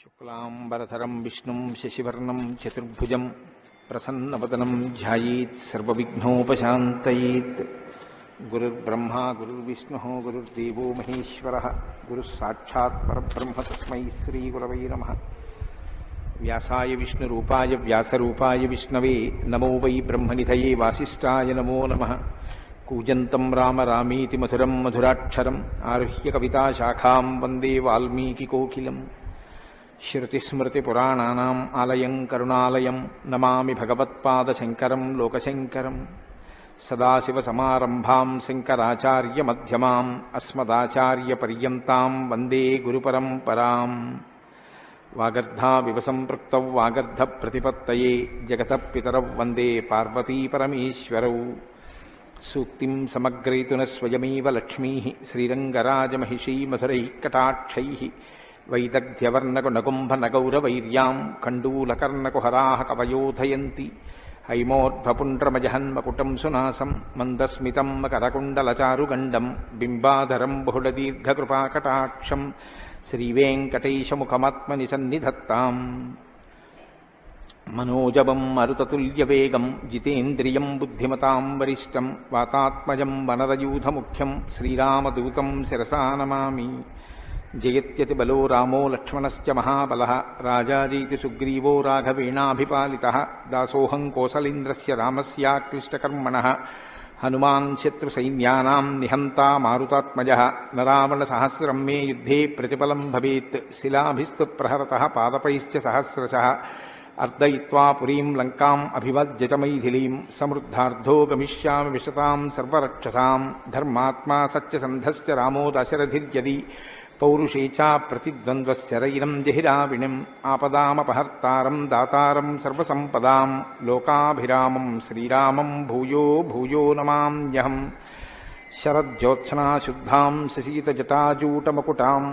శుక్లాంబరధరం విష్ణుం శశివర్ణం చతుర్భుజం ప్రసన్నవదనం ధ్యాయేత్ సర్వవిఘ్నోపశాంతయేత్. గురుర్బ్రహ్మా గురుర్విష్ణుః గురుర్దేవో మహేశ్వరః గురుః సాక్షాత్ పరబ్రహ్మ తస్మై శ్రీగురవై నమః. వ్యాసాయ విష్ణురూపాయ వ్యాసరూపాయ విష్ణవే నమో వై బ్రహ్మనిధయే వాసిష్ఠాయ నమో నమః. కూజంతం రామ రామీతి మధురం మధురాక్షరం ఆరుహ్య కవితాశాఖాం వందే వాల్మీకికోకిలం. శృతిస్మృతిపురాణానాం ఆలయం కరుణాలయం నమామి భగవత్పాదశంకరం లోకశంకరం. సదాశివసమారంభాం శంకరాచార్యమధ్యమాం అస్మదాచార్యపర్యంతాం వందే గురుపరంపరాం. వాగర్ధావివ సంపృక్తౌ వాగర్ధప్రతిపత్తయే జగతః పితరౌ వందే పార్వతీపరమేశ్వరౌ. సూక్తిం సమగ్రయతున స్వయమేవ లక్ష్మీః శ్రీరంగరాజమహిషీ మధురైః కటాక్షైః. వైదగ్ధ్యవర్ణకునకుంభనగౌరవైర్యాం కండూలకర్ణకుహరాः కవయోధయంతి. హైమోర్ధ్వపుండ్రమజహన్మకుటం సునాసం మందస్మితం మకరకుండలచారుగండం బింబాధరం బహుళదీర్ఘకృపాకటాక్షం శ్రీవేంకటేశముఖమాత్మని సన్నిధత్తాం. మనోజవం మరుతతుల్యవేగం జితేంద్రియం బుద్ధిమతాం వరిష్టం వాతాత్మజం వనరయూధముఖ్యం శ్రీరామదూతం శిరసా నమామి. జయత్యతిబలో రామో లక్ష్మణశ్చ మహాబలః రాజాజీతి సుగ్రీవో రాఘవేణాభిపాలితః. దాసోహం కోసలేంద్రస్య రామస్యాక్లిష్టకర్మణః హనుమాన్ శత్రుసైన్యానాం నిహంతా మారుతాత్మజః. నరావణసహస్రం మే యుద్ధే ప్రతిఫలం భవేత్ శిలాభిస్తు ప్రహరతః పాదపైశ్చ సహస్రశః. అర్దయిత్వా పురీం లంకాం అభివజ్య చ మైథిలీం సమృద్ధార్థో గమిష్యామి విశతాం సర్వరక్షసాం. ధర్మాత్మా సత్యసంధశ్చ రామో దశరథిర్యది పౌరుషే చ ప్రతిద్వంద్వశరైరం జహిరావిణిం. ఆపదామపహర్తారం దాతారం సర్వసంపదాం లోకాభిరామం శ్రీరామం భూయో భూయో నమామ్యహం. శరజ్యోత్స్నాశుద్ధాం శశీతజటాజూటమకుటాం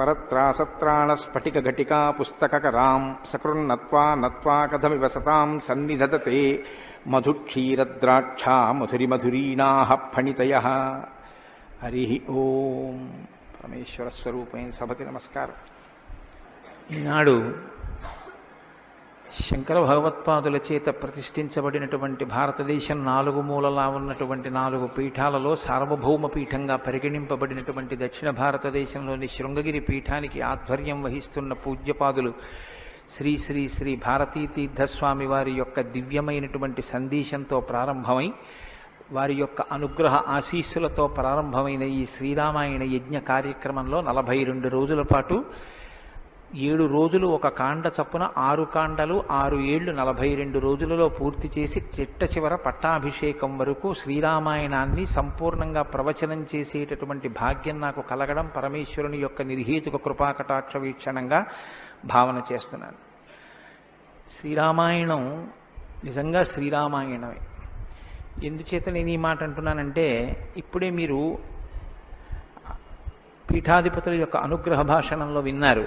వరత్రాసత్రాణస్ఫటికఘటికా పుస్తకకరాం. సకృన్నత్వా నత్వా కథమివ సతాం సన్నిధదతే మధుక్షీరద్రాక్షా మధురిమధురీణాః ఫణితయః. హరి ఓం. పరమేశ్వర స్వరూపైన సభకి నమస్కారం. ఈనాడు శంకర భగవత్పాదుల చేత ప్రతిష్ఠించబడినటువంటి భారతదేశం నాలుగు మూలలా ఉన్నటువంటి 4 పీఠాలలో సార్వభౌమ పీఠంగా పరిగణింపబడినటువంటి దక్షిణ భారతదేశంలోని శృంగగిరి పీఠానికి ఆధ్వర్యం వహిస్తున్న పూజ్యపాదులు శ్రీ శ్రీ శ్రీ భారతీ తీర్థస్వామి వారి యొక్క దివ్యమైనటువంటి సందేశంతో ప్రారంభమై వారి యొక్క అనుగ్రహ ఆశీస్సులతో ప్రారంభమైన ఈ శ్రీరామాయణ యజ్ఞ కార్యక్రమంలో 42 రోజుల పాటు 7 రోజులు ఒక కాండ చప్పున 6 కాండలు 6 ఏళ్లు 42 రోజులలో పూర్తి చేసి చిట్ట చివర పట్టాభిషేకం వరకు శ్రీరామాయణాన్ని సంపూర్ణంగా ప్రవచనం చేసేటటువంటి భాగ్యం నాకు కలగడం పరమేశ్వరుని యొక్క నిర్హేతుక కృపాకటాక్ష వీక్షణంగా భావన చేస్తున్నాను. శ్రీరామాయణం నిజంగా శ్రీరామాయణమే. ఎందుచేత నేను ఈ మాట అంటున్నానంటే ఇప్పుడే మీరు పీఠాధిపతుల యొక్క అనుగ్రహ భాషణంలో విన్నారు.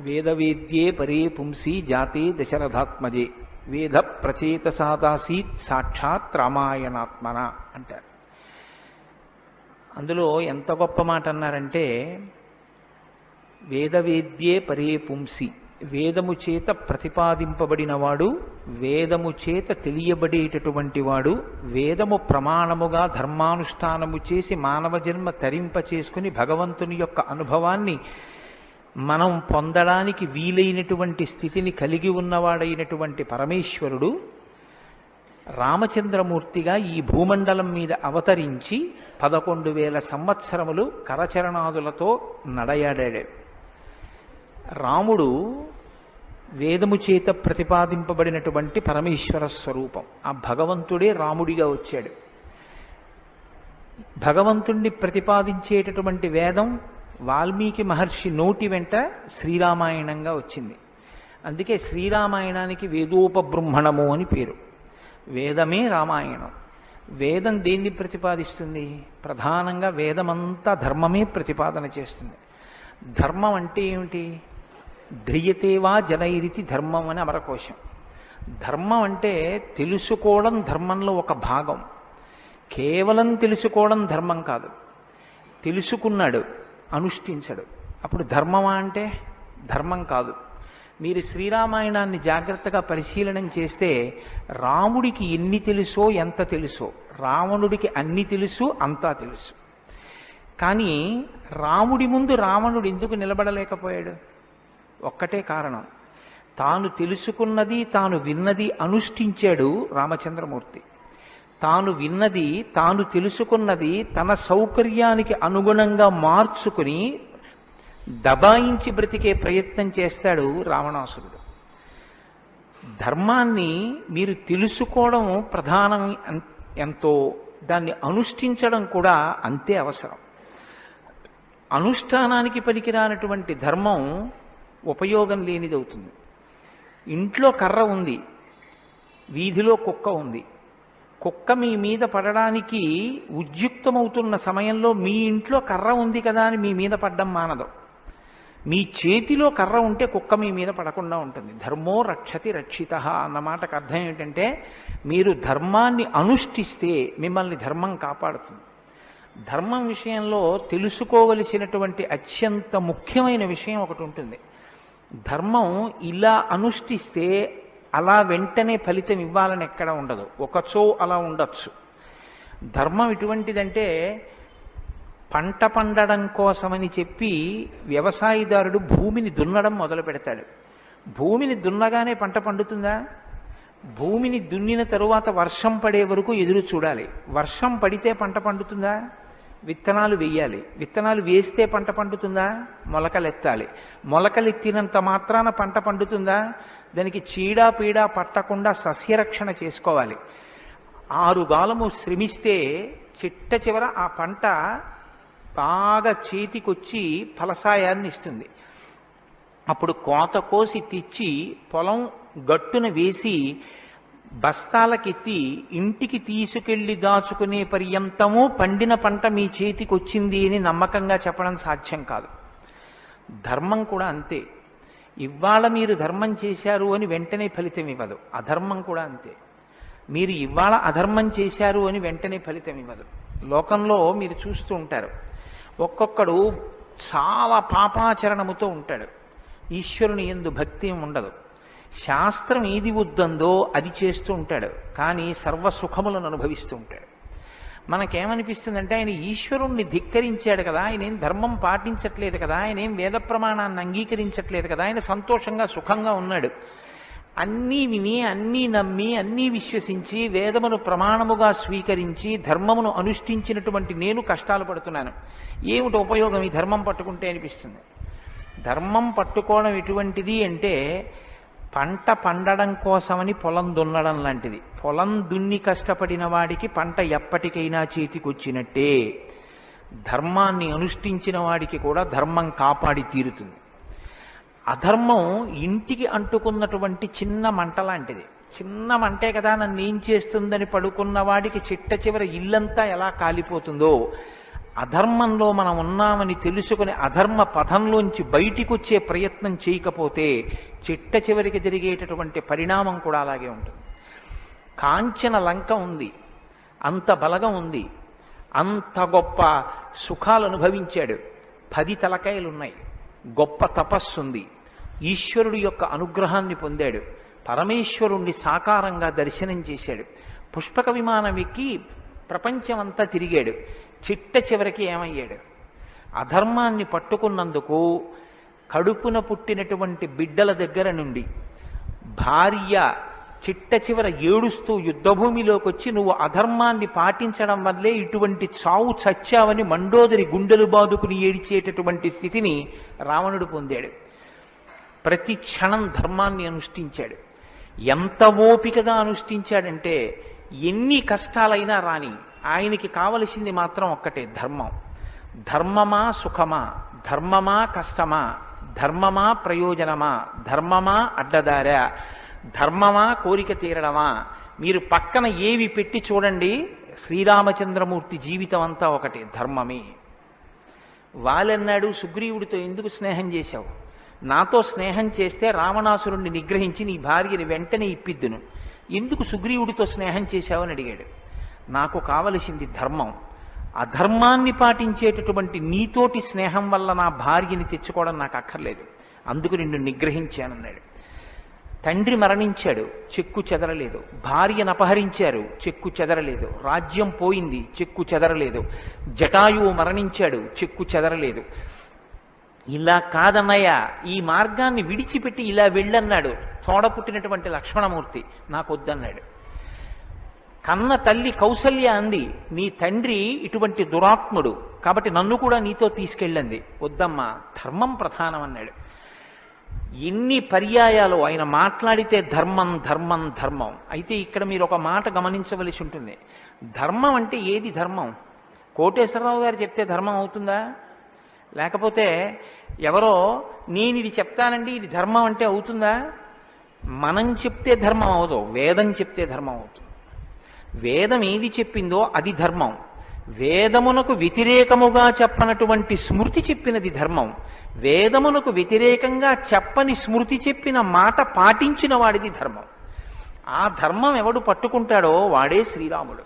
వేదవేద్యే పరే పుంసి జాతే దశరథాత్మజే వేద ప్రచేతసాదాసీత్ సాక్షాత్ రామాయణాత్మన అంటారు. అందులో ఎంత గొప్ప మాట అన్నారంటే వేదవేద్యే పరే పుంసి, వేదము చేత ప్రతిపాదింపబడినవాడు, వేదము చేత తెలియబడేటటువంటి వాడు, వేదము ప్రమాణముగా ధర్మానుష్ఠానము చేసి మానవ జన్మ తరింప చేసుకుని భగవంతుని యొక్క అనుభవాన్ని మనం పొందడానికి వీలైనటువంటి స్థితిని కలిగి ఉన్నవాడైనటువంటి పరమేశ్వరుడు రామచంద్రమూర్తిగా ఈ భూమండలం మీద అవతరించి 11,000 సంవత్సరములు కరచరణాదులతో నడయాడాడు. రాముడు వేదము చేత ప్రతిపాదింపబడినటువంటి పరమేశ్వర స్వరూపం. ఆ భగవంతుడే రాముడిగా వచ్చాడు. భగవంతుణ్ణి ప్రతిపాదించేటటువంటి వేదం వాల్మీకి మహర్షి నోటి వెంట శ్రీరామాయణంగా వచ్చింది. అందుకే శ్రీరామాయణానికి వేదోపబృంహణము అని పేరు. వేదమే రామాయణం. వేదం దేన్ని ప్రతిపాదిస్తుంది? ప్రధానంగా వేదమంతా ధర్మమే ప్రతిపాదన చేస్తుంది. ధర్మం అంటే ఏమిటి? ధ్రియతేవా జనైరితి ధర్మం అని అమరకోశం. ధర్మం అంటే తెలుసుకోవడం ధర్మంలో ఒక భాగం. కేవలం తెలుసుకోవడం ధర్మం కాదు. తెలుసుకున్నాడు, అనుష్ఠించడు. అప్పుడు ధర్మమా అంటే ధర్మం కాదు. మీరు శ్రీరామాయణాన్ని జాగ్రత్తగా పరిశీలనం చేస్తే రాముడికి ఎన్ని తెలుసో ఎంత తెలుసో, రావణుడికి అన్ని తెలుసు అంతా తెలుసు. కానీ రాముడి ముందు రావణుడు ఎందుకు నిలబడలేకపోయాడు? ఒక్కటే కారణం, తాను తెలుసుకున్నది తాను విన్నది అనుష్ఠించాడు రామచంద్రమూర్తి. తాను విన్నది తాను తెలుసుకున్నది తన సౌకర్యానికి అనుగుణంగా మార్చుకుని దబాయించి బ్రతికే ప్రయత్నం చేస్తాడు రావణాసురుడు. ధర్మాన్ని మీరు తెలుసుకోవడం ప్రధానం ఎంతో, దాన్ని అనుష్ఠించడం కూడా అంతే అవసరం. అనుష్ఠానానికి పనికిరానటువంటి ధర్మం ఉపయోగం లేనిదవుతుంది. ఇంట్లో కర్ర ఉంది, వీధిలో కుక్క ఉంది. కుక్క మీ మీద పడడానికి ఉద్యుక్తమవుతున్న సమయంలో మీ ఇంట్లో కర్ర ఉంది కదా అని మీ మీద పడ్డం మానదు. మీ చేతిలో కర్ర ఉంటే కుక్క మీ మీద పడకుండా ఉంటుంది. ధర్మో రక్షతి రక్షిత అన్న మాటకు అర్థం ఏంటంటే, మీరు ధర్మాన్ని అనుష్ఠిస్తే మిమ్మల్ని ధర్మం కాపాడుతుంది. ధర్మం విషయంలో తెలుసుకోవలసినటువంటి అత్యంత ముఖ్యమైన విషయం ఒకటి ఉంటుంది. ధర్మం ఇలా అనుష్ఠిస్తే అలా వెంటనే ఫలితం ఇవ్వాలని ఎక్కడ ఉండదు, ఒకచో అలా ఉండొచ్చు. ధర్మం ఎటువంటిదంటే, పంట పండడం కోసమని చెప్పి వ్యవసాయదారుడు భూమిని దున్నడం మొదలు పెడతాడు. భూమిని దున్నగానే పంట పండుతుందా? భూమిని దున్నిన తరువాత వర్షం పడే వరకు ఎదురు చూడాలి. వర్షం పడితే పంట పండుతుందా? విత్తనాలు వేయాలి. విత్తనాలు వేస్తే పంట పండుతుందా? మొలకలెత్తాలి. మొలకలెత్తినంత మాత్రాన పంట పండుతుందా? దానికి చీడా పీడా పట్టకుండా సస్యరక్షణ చేసుకోవాలి. 6 గాలము శ్రమిస్తే చిట్ట చివర ఆ పంట బాగా చేతికొచ్చి ఫలసాయాన్ని ఇస్తుంది. అప్పుడు కోత కోసి తెచ్చి పొలం గట్టున వేసి బస్తాలకెత్తి ఇంటికి తీసుకెళ్లి దాచుకునే పర్యంతము పండిన పంట మీ చేతికి వచ్చింది అని నమ్మకంగా చెప్పడం సాధ్యం కాదు. ధర్మం కూడా అంతే. ఇవాళ మీరు ధర్మం చేశారు అని వెంటనే ఫలితం ఇవ్వదు. అధర్మం కూడా అంతే. మీరు ఇవాళ అధర్మం చేశారు అని వెంటనే ఫలితం ఇవ్వదు. లోకంలో మీరు చూస్తూ ఉంటారు, ఒక్కొక్కడు చాలా పాపాచరణముతో ఉంటాడు, ఈశ్వరుని యందు భక్తి ఉండదు, శాస్త్రం ఏది వద్దందో అది చేస్తూ ఉంటాడు, కానీ సర్వసుఖములను అనుభవిస్తూ ఉంటాడు. మనకేమనిపిస్తుందంటే, ఆయన ఈశ్వరుణ్ణి ధిక్కరించాడు కదా, ఆయన ఏం ధర్మం పాటించట్లేదు కదా, ఆయన ఏం వేద ప్రమాణాన్ని అంగీకరించట్లేదు కదా, ఆయన సంతోషంగా సుఖంగా ఉన్నాడు. అన్నీ విని అన్నీ నమ్మి అన్నీ విశ్వసించి వేదమును ప్రమాణముగా స్వీకరించి ధర్మమును అనుష్ఠించినటువంటి నేను కష్టాలు పడుతున్నాను, ఏమిటి ఉపయోగం ఈ ధర్మం పట్టుకుంటే అనిపిస్తుంది. ధర్మం పట్టుకోవడం ఎటువంటిది అంటే, పంట పండడం కోసమని పొలం దున్నడం లాంటిది. పొలం దున్ని కష్టపడిన వాడికి పంట ఎప్పటికైనా చేతికొచ్చినట్టే. ధర్మాన్ని అనుష్ఠించిన వాడికి కూడా ధర్మం కాపాడి తీరుతుంది. అధర్మం ఇంటికి అంటుకున్నటువంటి చిన్న మంట లాంటిది. చిన్న మంటే కదా నన్ను ఏం చేస్తుందని పడుకున్న వాడికి చిట్ట చివర ఇల్లంతా ఎలా కాలిపోతుందో, అధర్మంలో మనం ఉన్నామని తెలుసుకుని అధర్మ పథంలోంచి బయటికి వచ్చే ప్రయత్నం చేయకపోతే చిట్ట చివరికి జరిగేటటువంటి పరిణామం కూడా అలాగే ఉంటుంది. కాంచన లంక ఉంది, అంత బలగం ఉంది, అంత గొప్ప సుఖాలు అనుభవించాడు, 10 తలకాయలున్నాయి, గొప్ప తపస్సుంది, ఈశ్వరుడి యొక్క అనుగ్రహాన్ని పొందాడు, పరమేశ్వరుణ్ణి సాకారంగా దర్శనం చేశాడు, పుష్పక విమానం ఎక్కి ప్రపంచమంతా తిరిగాడు. చిట్ట చివరికి ఏమయ్యాడు? అధర్మాన్ని పట్టుకున్నందుకు కడుపున పుట్టినటువంటి బిడ్డల దగ్గర నుండి భార్య చిట్ట చివర ఏడుస్తూ యుద్ధభూమిలోకి వచ్చి, నువ్వు అధర్మాన్ని పాటించడం వల్లే ఇటువంటి చావు చచ్చావని మండోదరి గుండెలు బాదుకుని ఏడిచేటటువంటి స్థితిని రావణుడు పొందాడు. ప్రతి క్షణం ధర్మాన్ని అనుష్ఠించాడు. ఎంత ఓపికగా అనుష్ఠించాడంటే, ఎన్ని కష్టాలైనా రాని ఆయనకి కావలసింది మాత్రం ఒక్కటే, ధర్మం. ధర్మమా సుఖమా, ధర్మమా కష్టమా, ధర్మమా ప్రయోజనమా, ధర్మమా అడ్డదారా, ధర్మమా కోరిక తీరడమా, మీరు పక్కన ఏవి పెట్టి చూడండి, శ్రీరామచంద్రమూర్తి జీవితం అంతా ఒకటే, ధర్మమే. వాళ్ళన్నాడు, సుగ్రీవుడితో ఎందుకు స్నేహం చేశావు? నాతో స్నేహం చేస్తే రావణాసురుణ్ణి నిగ్రహించి నీ భార్యని వెంటనే ఇప్పిద్దును, ఎందుకు సుగ్రీవుడితో స్నేహం చేశావని అడిగాడు. నాకు కావలసింది ధర్మం. అధర్మాన్ని పాటించేటటువంటి నీతోటి స్నేహం వల్ల నా భార్యని తెచ్చుకోవడం నాకు అక్కర్లేదు. అందుకు నిన్ను నిగ్రహించానన్నాడు. తండ్రి మరణించాడు, చెక్కు చెదరలేదు. భార్యను అపహరించారు, చెక్కు చెదరలేదు. రాజ్యం పోయింది, చెక్కు చెదరలేదు. జటాయువు మరణించాడు, చెక్కు చెదరలేదు. ఇలా కాదన్నయ్య, ఈ మార్గాన్ని విడిచిపెట్టి ఇలా వెళ్ళన్నాడు తోడ పుట్టినటువంటి లక్ష్మణమూర్తి. నాకొద్దన్నాడు. కన్న తల్లి కౌసల్య అంది, నీ తండ్రి ఇటువంటి దురాత్ముడు కాబట్టి నన్ను కూడా నీతో తీసుకెళ్ళండి. వద్దమ్మా, ధర్మం ప్రధానం అన్నాడు. ఎన్ని పర్యాయాలు ఆయన మాట్లాడితే ధర్మం ధర్మం ధర్మం. అయితే ఇక్కడ మీరు ఒక మాట గమనించవలసి ఉంటుంది. ధర్మం అంటే ఏది ధర్మం? కోటేశ్వరరావు గారు చెప్తే ధర్మం అవుతుందా? లేకపోతే ఎవరో నేను ఇది చెప్తానండి ఇది ధర్మం అంటే అవుతుందా? మనం చెప్తే ధర్మం అవదు, వేదం చెప్తే ధర్మం అవుతుంది. వేదం ఏది చెప్పిందో అది ధర్మం. వేదమునకు వ్యతిరేకముగా చెప్పనటువంటి స్మృతి చెప్పినది ధర్మం. వేదమునకు వ్యతిరేకంగా చెప్పని స్మృతి చెప్పిన మాట పాటించిన వాడిది ధర్మం. ఆ ధర్మం ఎవడు పట్టుకుంటాడో వాడే శ్రీరాముడు.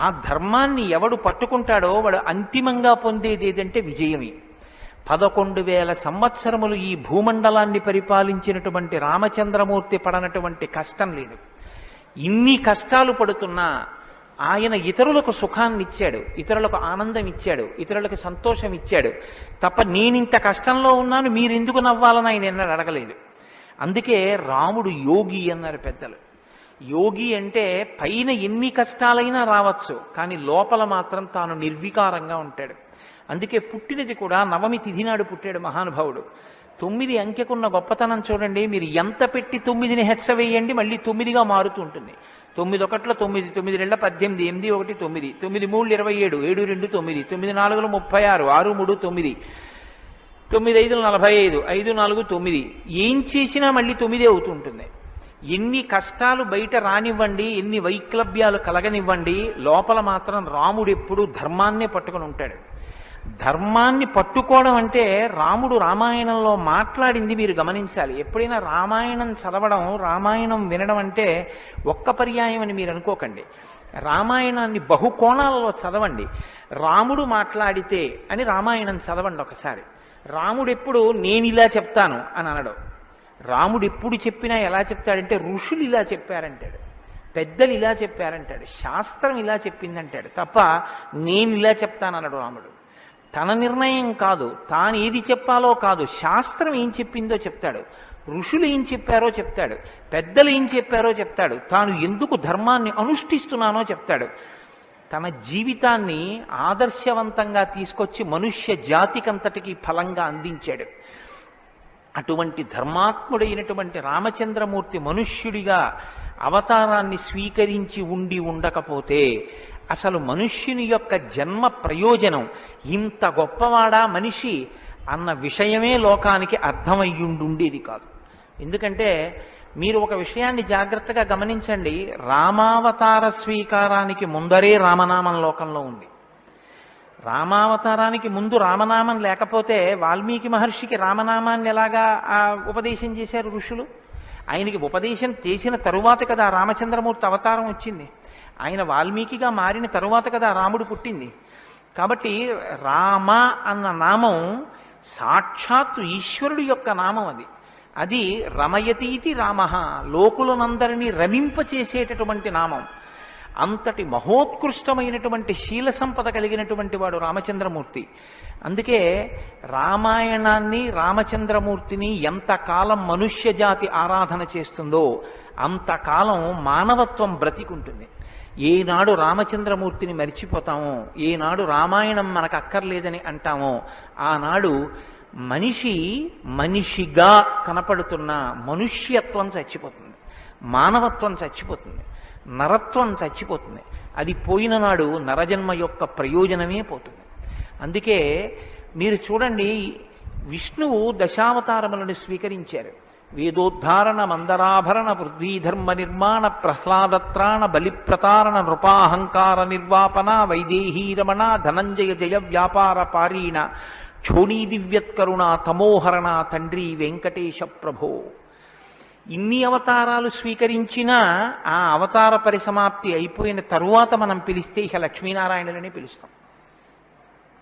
ఆ ధర్మాన్ని ఎవడు పట్టుకుంటాడో వాడు అంతిమంగా పొందేది ఏదంటే విజయమే. 11,000 సంవత్సరములు ఈ భూమండలాన్ని పరిపాలించినటువంటి రామచంద్రమూర్తి పడనటువంటి కష్టం లేదు. ఇన్ని కష్టాలు పడుతున్నా ఆయన ఇతరులకు సుఖాన్ని ఇచ్చాడు, ఇతరులకు ఆనందం ఇచ్చాడు, ఇతరులకు సంతోషం ఇచ్చాడు తప్ప నేనింత కష్టంలో ఉన్నాను మీరెందుకు నవ్వాలని ఆయన ఎన్నడూ అడగలేదు. అందుకే రాముడు యోగి అన్నారు పెద్దలు. యోగి అంటే పైన ఎన్ని కష్టాలైనా రావచ్చు, కానీ లోపల మాత్రం తాను నిర్వికారంగా ఉంటాడు. అందుకే పుట్టినది కూడా నవమి తిథి నాడు పుట్టాడు మహానుభావుడు. 9 అంకెకున్న గొప్పతనం చూడండి. మీరు ఎంత పెట్టి 9ని హెచ్చ వేయండి మళ్ళీ 9గా మారుతూ ఉంటుంది. 9 ఒకట్ల 9, 9 2 18, 8 1 9, 9 3 27, 7 2 9, 9 4 36, 6 3 9, 9 5 45, 5 4 9. ఏం చేసినా మళ్ళీ 9 అవుతూ ఉంటుంది. ఎన్ని కష్టాలు బయట రానివ్వండి, ఎన్ని వైక్లభ్యాలు కలగనివ్వండి, లోపల మాత్రం రాముడు ఎప్పుడూ ధర్మాన్నే పట్టుకుని ఉంటాడు. ధర్మాన్ని పట్టుకోవడం అంటే రాముడు రామాయణంలో మాట్లాడింది మీరు గమనించాలి. ఎప్పుడైనా రామాయణం చదవడం, రామాయణం వినడం అంటే ఒక్క పర్యాయం అని మీరు అనుకోకండి. రామాయణాన్ని బహుకోణాలలో చదవండి. రాముడు మాట్లాడితే అని రామాయణం చదవండి ఒకసారి. రాముడు ఎప్పుడు నేను ఇలా చెప్తాను అని అనడు. రాముడు ఎప్పుడు చెప్పినా ఎలా చెప్తాడంటే ఋషులు ఇలా చెప్పారంటాడు, పెద్దలు ఇలా చెప్పారంటాడు, శాస్త్రం ఇలా చెప్పిందంటాడు తప్ప నేను ఇలా చెప్తానన్నాడు రాముడు. తన నిర్ణయం కాదు, తాను ఏది చెప్పాలో కాదు, శాస్త్రం ఏం చెప్పిందో చెప్తాడు, ఋషులు ఏం చెప్పారో చెప్తాడు, పెద్దలు ఏం చెప్పారో చెప్తాడు, తాను ఎందుకు ధర్మాన్ని అనుష్ఠిస్తున్నానో చెప్తాడు. తన జీవితాన్ని ఆదర్శవంతంగా తీసుకొచ్చి మనుష్య జాతికంతటికి ఫలంగా అందించాడు. అటువంటి ధర్మాత్ముడైనటువంటి రామచంద్రమూర్తి మనుష్యుడిగా అవతారాన్ని స్వీకరించి ఉండకపోతే అసలు మనుష్యుని యొక్క జన్మ ప్రయోజనం ఇంత గొప్పవాడా మనిషి అన్న విషయమే లోకానికి అర్థమయ్యుండుండేది కాదు. ఎందుకంటే మీరు ఒక విషయాన్ని జాగ్రత్తగా గమనించండి. రామావతార స్వీకారానికి ముందరే రామనామం లోకంలో ఉంది. రామావతారానికి ముందు రామనామం లేకపోతే వాల్మీకి మహర్షికి రామనామాన్ని ఎలాగా ఉపదేశం చేశారు ఋషులు? ఆయనకి ఉపదేశం చేసిన తరువాత కదా రామచంద్రమూర్తి అవతారం వచ్చింది. ఆయన వాల్మీకిగా మారిన తరువాత కదా రాముడు పుట్టింది. కాబట్టి రామ అన్న నామం సాక్షాత్తు ఈశ్వరుడి యొక్క నామం. అది రమయతీతి రామ, లోకులనందరినీ రమింపచేసేటటువంటి నామం. అంతటి మహోత్కృష్టమైనటువంటి శీల సంపద కలిగినటువంటి వాడు రామచంద్రమూర్తి. అందుకే రామాయణాన్ని రామచంద్రమూర్తిని ఎంతకాలం మనుష్య జాతి ఆరాధన చేస్తుందో అంతకాలం మానవత్వం బ్రతికుంటుంది. ఏనాడు రామచంద్రమూర్తిని మరిచిపోతామో, ఏనాడు రామాయణం మనకు అక్కర్లేదని అంటామో, ఆనాడు మనిషిగా కనపడుతున్న మనుష్యత్వం చచ్చిపోతుంది, మానవత్వం చచ్చిపోతుంది, నరత్వం చచ్చిపోతుంది. అది పోయిన నాడు నరజన్మ యొక్క ప్రయోజనమే పోతుంది. అందుకే మీరు చూడండి, విష్ణువు దశావతారములను స్వీకరించారు. వేదోద్ధారణ, మందరాభరణ, పృథ్వీధర్మ నిర్మాణ, ప్రహ్లాదత్రాణ, బలిప్రతారణ, నృపాహంకార నిర్వాపన, వైదేహీ రమణ, ధనంజయ జయ వ్యాపార పారీణ, క్షోణీ దివ్యత్కరుణ, తమోహరణ, తండ్రి వెంకటేశ ప్రభో. ఇన్ని అవతారాలు స్వీకరించినా ఆ అవతార పరిసమాప్తి అయిపోయిన తరువాత మనం పిలిస్తే ఇక లక్ష్మీనారాయణులని పిలుస్తాం.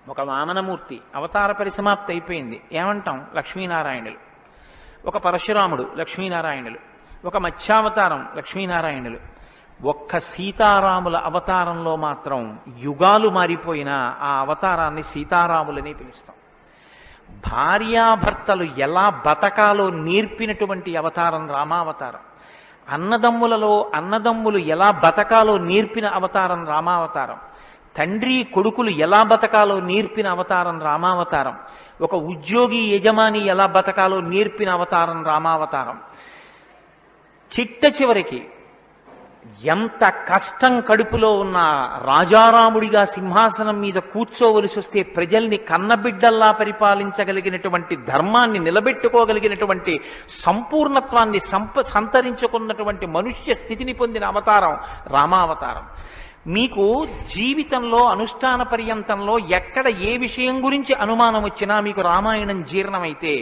ఒక వామనమూర్తి అవతార పరిసమాప్తి అయిపోయింది, ఏమంటాం? లక్ష్మీనారాయణులు. ఒక పరశురాముడు లక్ష్మీనారాయణులు, ఒక మత్స్యావతారం లక్ష్మీనారాయణులు. ఒక్క సీతారాముల అవతారంలో మాత్రం యుగాలు మారిపోయినా ఆ అవతారాన్ని సీతారాములని పిలుస్తాం. భార్యాభర్తలు ఎలా బతకాలో నేర్పినటువంటి అవతారం రామావతారం. అన్నదమ్ములు ఎలా బతకాలో నేర్పిన అవతారం రామావతారం. తండ్రి కొడుకులు ఎలా బతకాలో నేర్పిన అవతారం రామావతారం. ఒక ఉద్యోగి యజమాని ఎలా బతకాలో నేర్పిన అవతారం రామావతారం. చిట్ట చివరికి ఎంత కష్టం కడుపులో ఉన్న రాజారాముడిగా సింహాసనం మీద కూర్చోవలసి వస్తే ప్రజల్ని కన్నబిడ్డల్లా పరిపాలించగలిగినటువంటి ధర్మాన్ని నిలబెట్టుకోగలిగినటువంటి సంపూర్ణత్వాన్ని సంతరించుకున్నటువంటి మనుష్య స్థితిని పొందిన అవతారం రామావతారం. మీకు జీవితంలో అనుష్ఠాన పర్యంతంలో ఎక్కడ ఏ విషయం గురించి అనుమానం వచ్చినా మీకు రామాయణం జీర్ణమైతే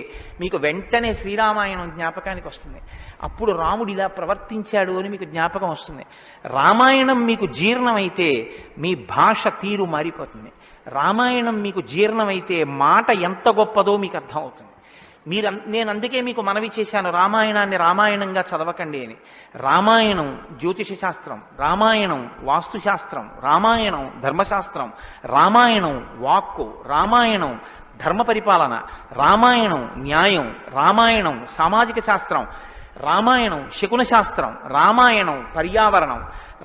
మీకు వెంటనే శ్రీరామాయణం జ్ఞాపకానికి వస్తుంది. అప్పుడు రాముడు ఇలా ప్రవర్తించాడు అని మీకు జ్ఞాపకం వస్తుంది. రామాయణం మీకు జీర్ణమైతే మీ భాష తీరు మారిపోతుంది. రామాయణం మీకు జీర్ణమైతే మాట ఎంత గొప్పదో మీకు అర్థమవుతుంది. నేను అందుకే మీకు మనవి చేశాను, రామాయణాన్ని రామాయణంగా చదవకండి అని. రామాయణం జ్యోతిష శాస్త్రం, రామాయణం వాస్తుశాస్త్రం, రామాయణం ధర్మశాస్త్రం, రామాయణం వాక్కు, రామాయణం ధర్మ పరిపాలన, రామాయణం న్యాయం, రామాయణం సామాజిక శాస్త్రం, రామాయణం శకున శాస్త్రం, రామాయణం పర్యావరణం,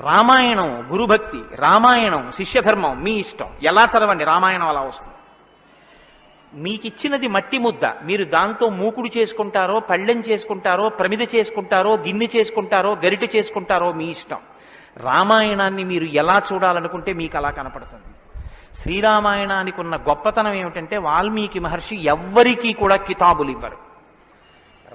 రామాయణం గురుభక్తి, రామాయణం శిష్యధర్మం. మీ ఇష్టం ఎలా చదవండి, రామాయణం అలా వస్తుంది. మీకిచ్చినది మట్టి ముద్ద, మీరు దాంతో మూకుడు చేసుకుంటారో, పళ్ళెం చేసుకుంటారో, ప్రమిద చేసుకుంటారో, గిన్నె చేసుకుంటారో, గరిటె చేసుకుంటారో మీ ఇష్టం. రామాయణాన్ని మీరు ఎలా చూడాలనుకుంటే మీకు అలా కనపడుతుంది. శ్రీరామాయణానికి ఉన్న గొప్పతనం ఏమిటంటే వాల్మీకి మహర్షి ఎవ్వరికీ కూడా కితాబులు ఇవ్వరు.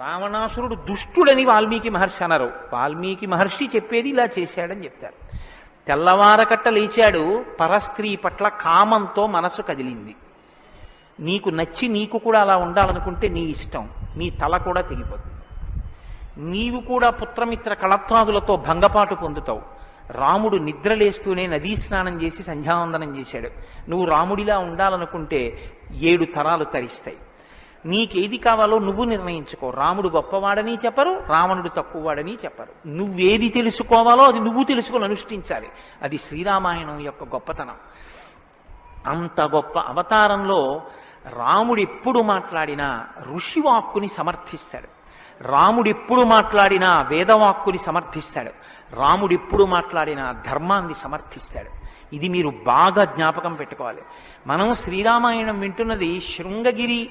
రావణాసురుడు దుష్టుడని వాల్మీకి మహర్షి అనరు. వాల్మీకి మహర్షి చెప్పేది ఇలా చేశాడని చెప్తారు. తెల్లవారకట్ట లేచాడు, పరస్త్రీ పట్ల కామంతో మనసు కదిలింది. నీకు నచ్చి నీకు కూడా అలా ఉండాలనుకుంటే నీ ఇష్టం, నీ తల కూడా తెగిపోతుంది. నీవు కూడా పుత్రమిత్ర కళత్రాదులతో భంగపాటు పొందుతావు. రాముడు నిద్రలేస్తూనే నదీ స్నానం చేసి సంధ్యావందనం చేశాడు. నువ్వు రాముడిలా ఉండాలనుకుంటే 7 తరాలు తరిస్తాయి. నీకేది కావాలో నువ్వు నిర్ణయించుకో. రాముడు గొప్పవాడని చెప్పరు, రావణుడు తక్కువవాడని చెప్పరు. నువ్వేది తెలుసుకోవాలో అది నువ్వు తెలుసుకొని అనుష్ఠించాలి. అది శ్రీరామాయణం యొక్క గొప్పతనం. అంత గొప్ప అవతారంలో రాముడు ఎప్పుడు మాట్లాడినా ఋషివాక్కుని సమర్థిస్తాడు. రాముడు ఎప్పుడు మాట్లాడినా వేదవాక్కుని సమర్థిస్తాడు. రాముడు ఎప్పుడు మాట్లాడినా ధర్మాన్ని సమర్థిస్తాడు. ఇది మీరు బాగా జ్ఞాపకం పెట్టుకోవాలి. మనం శ్రీరామాయణం వింటున్నది శృంగగిరి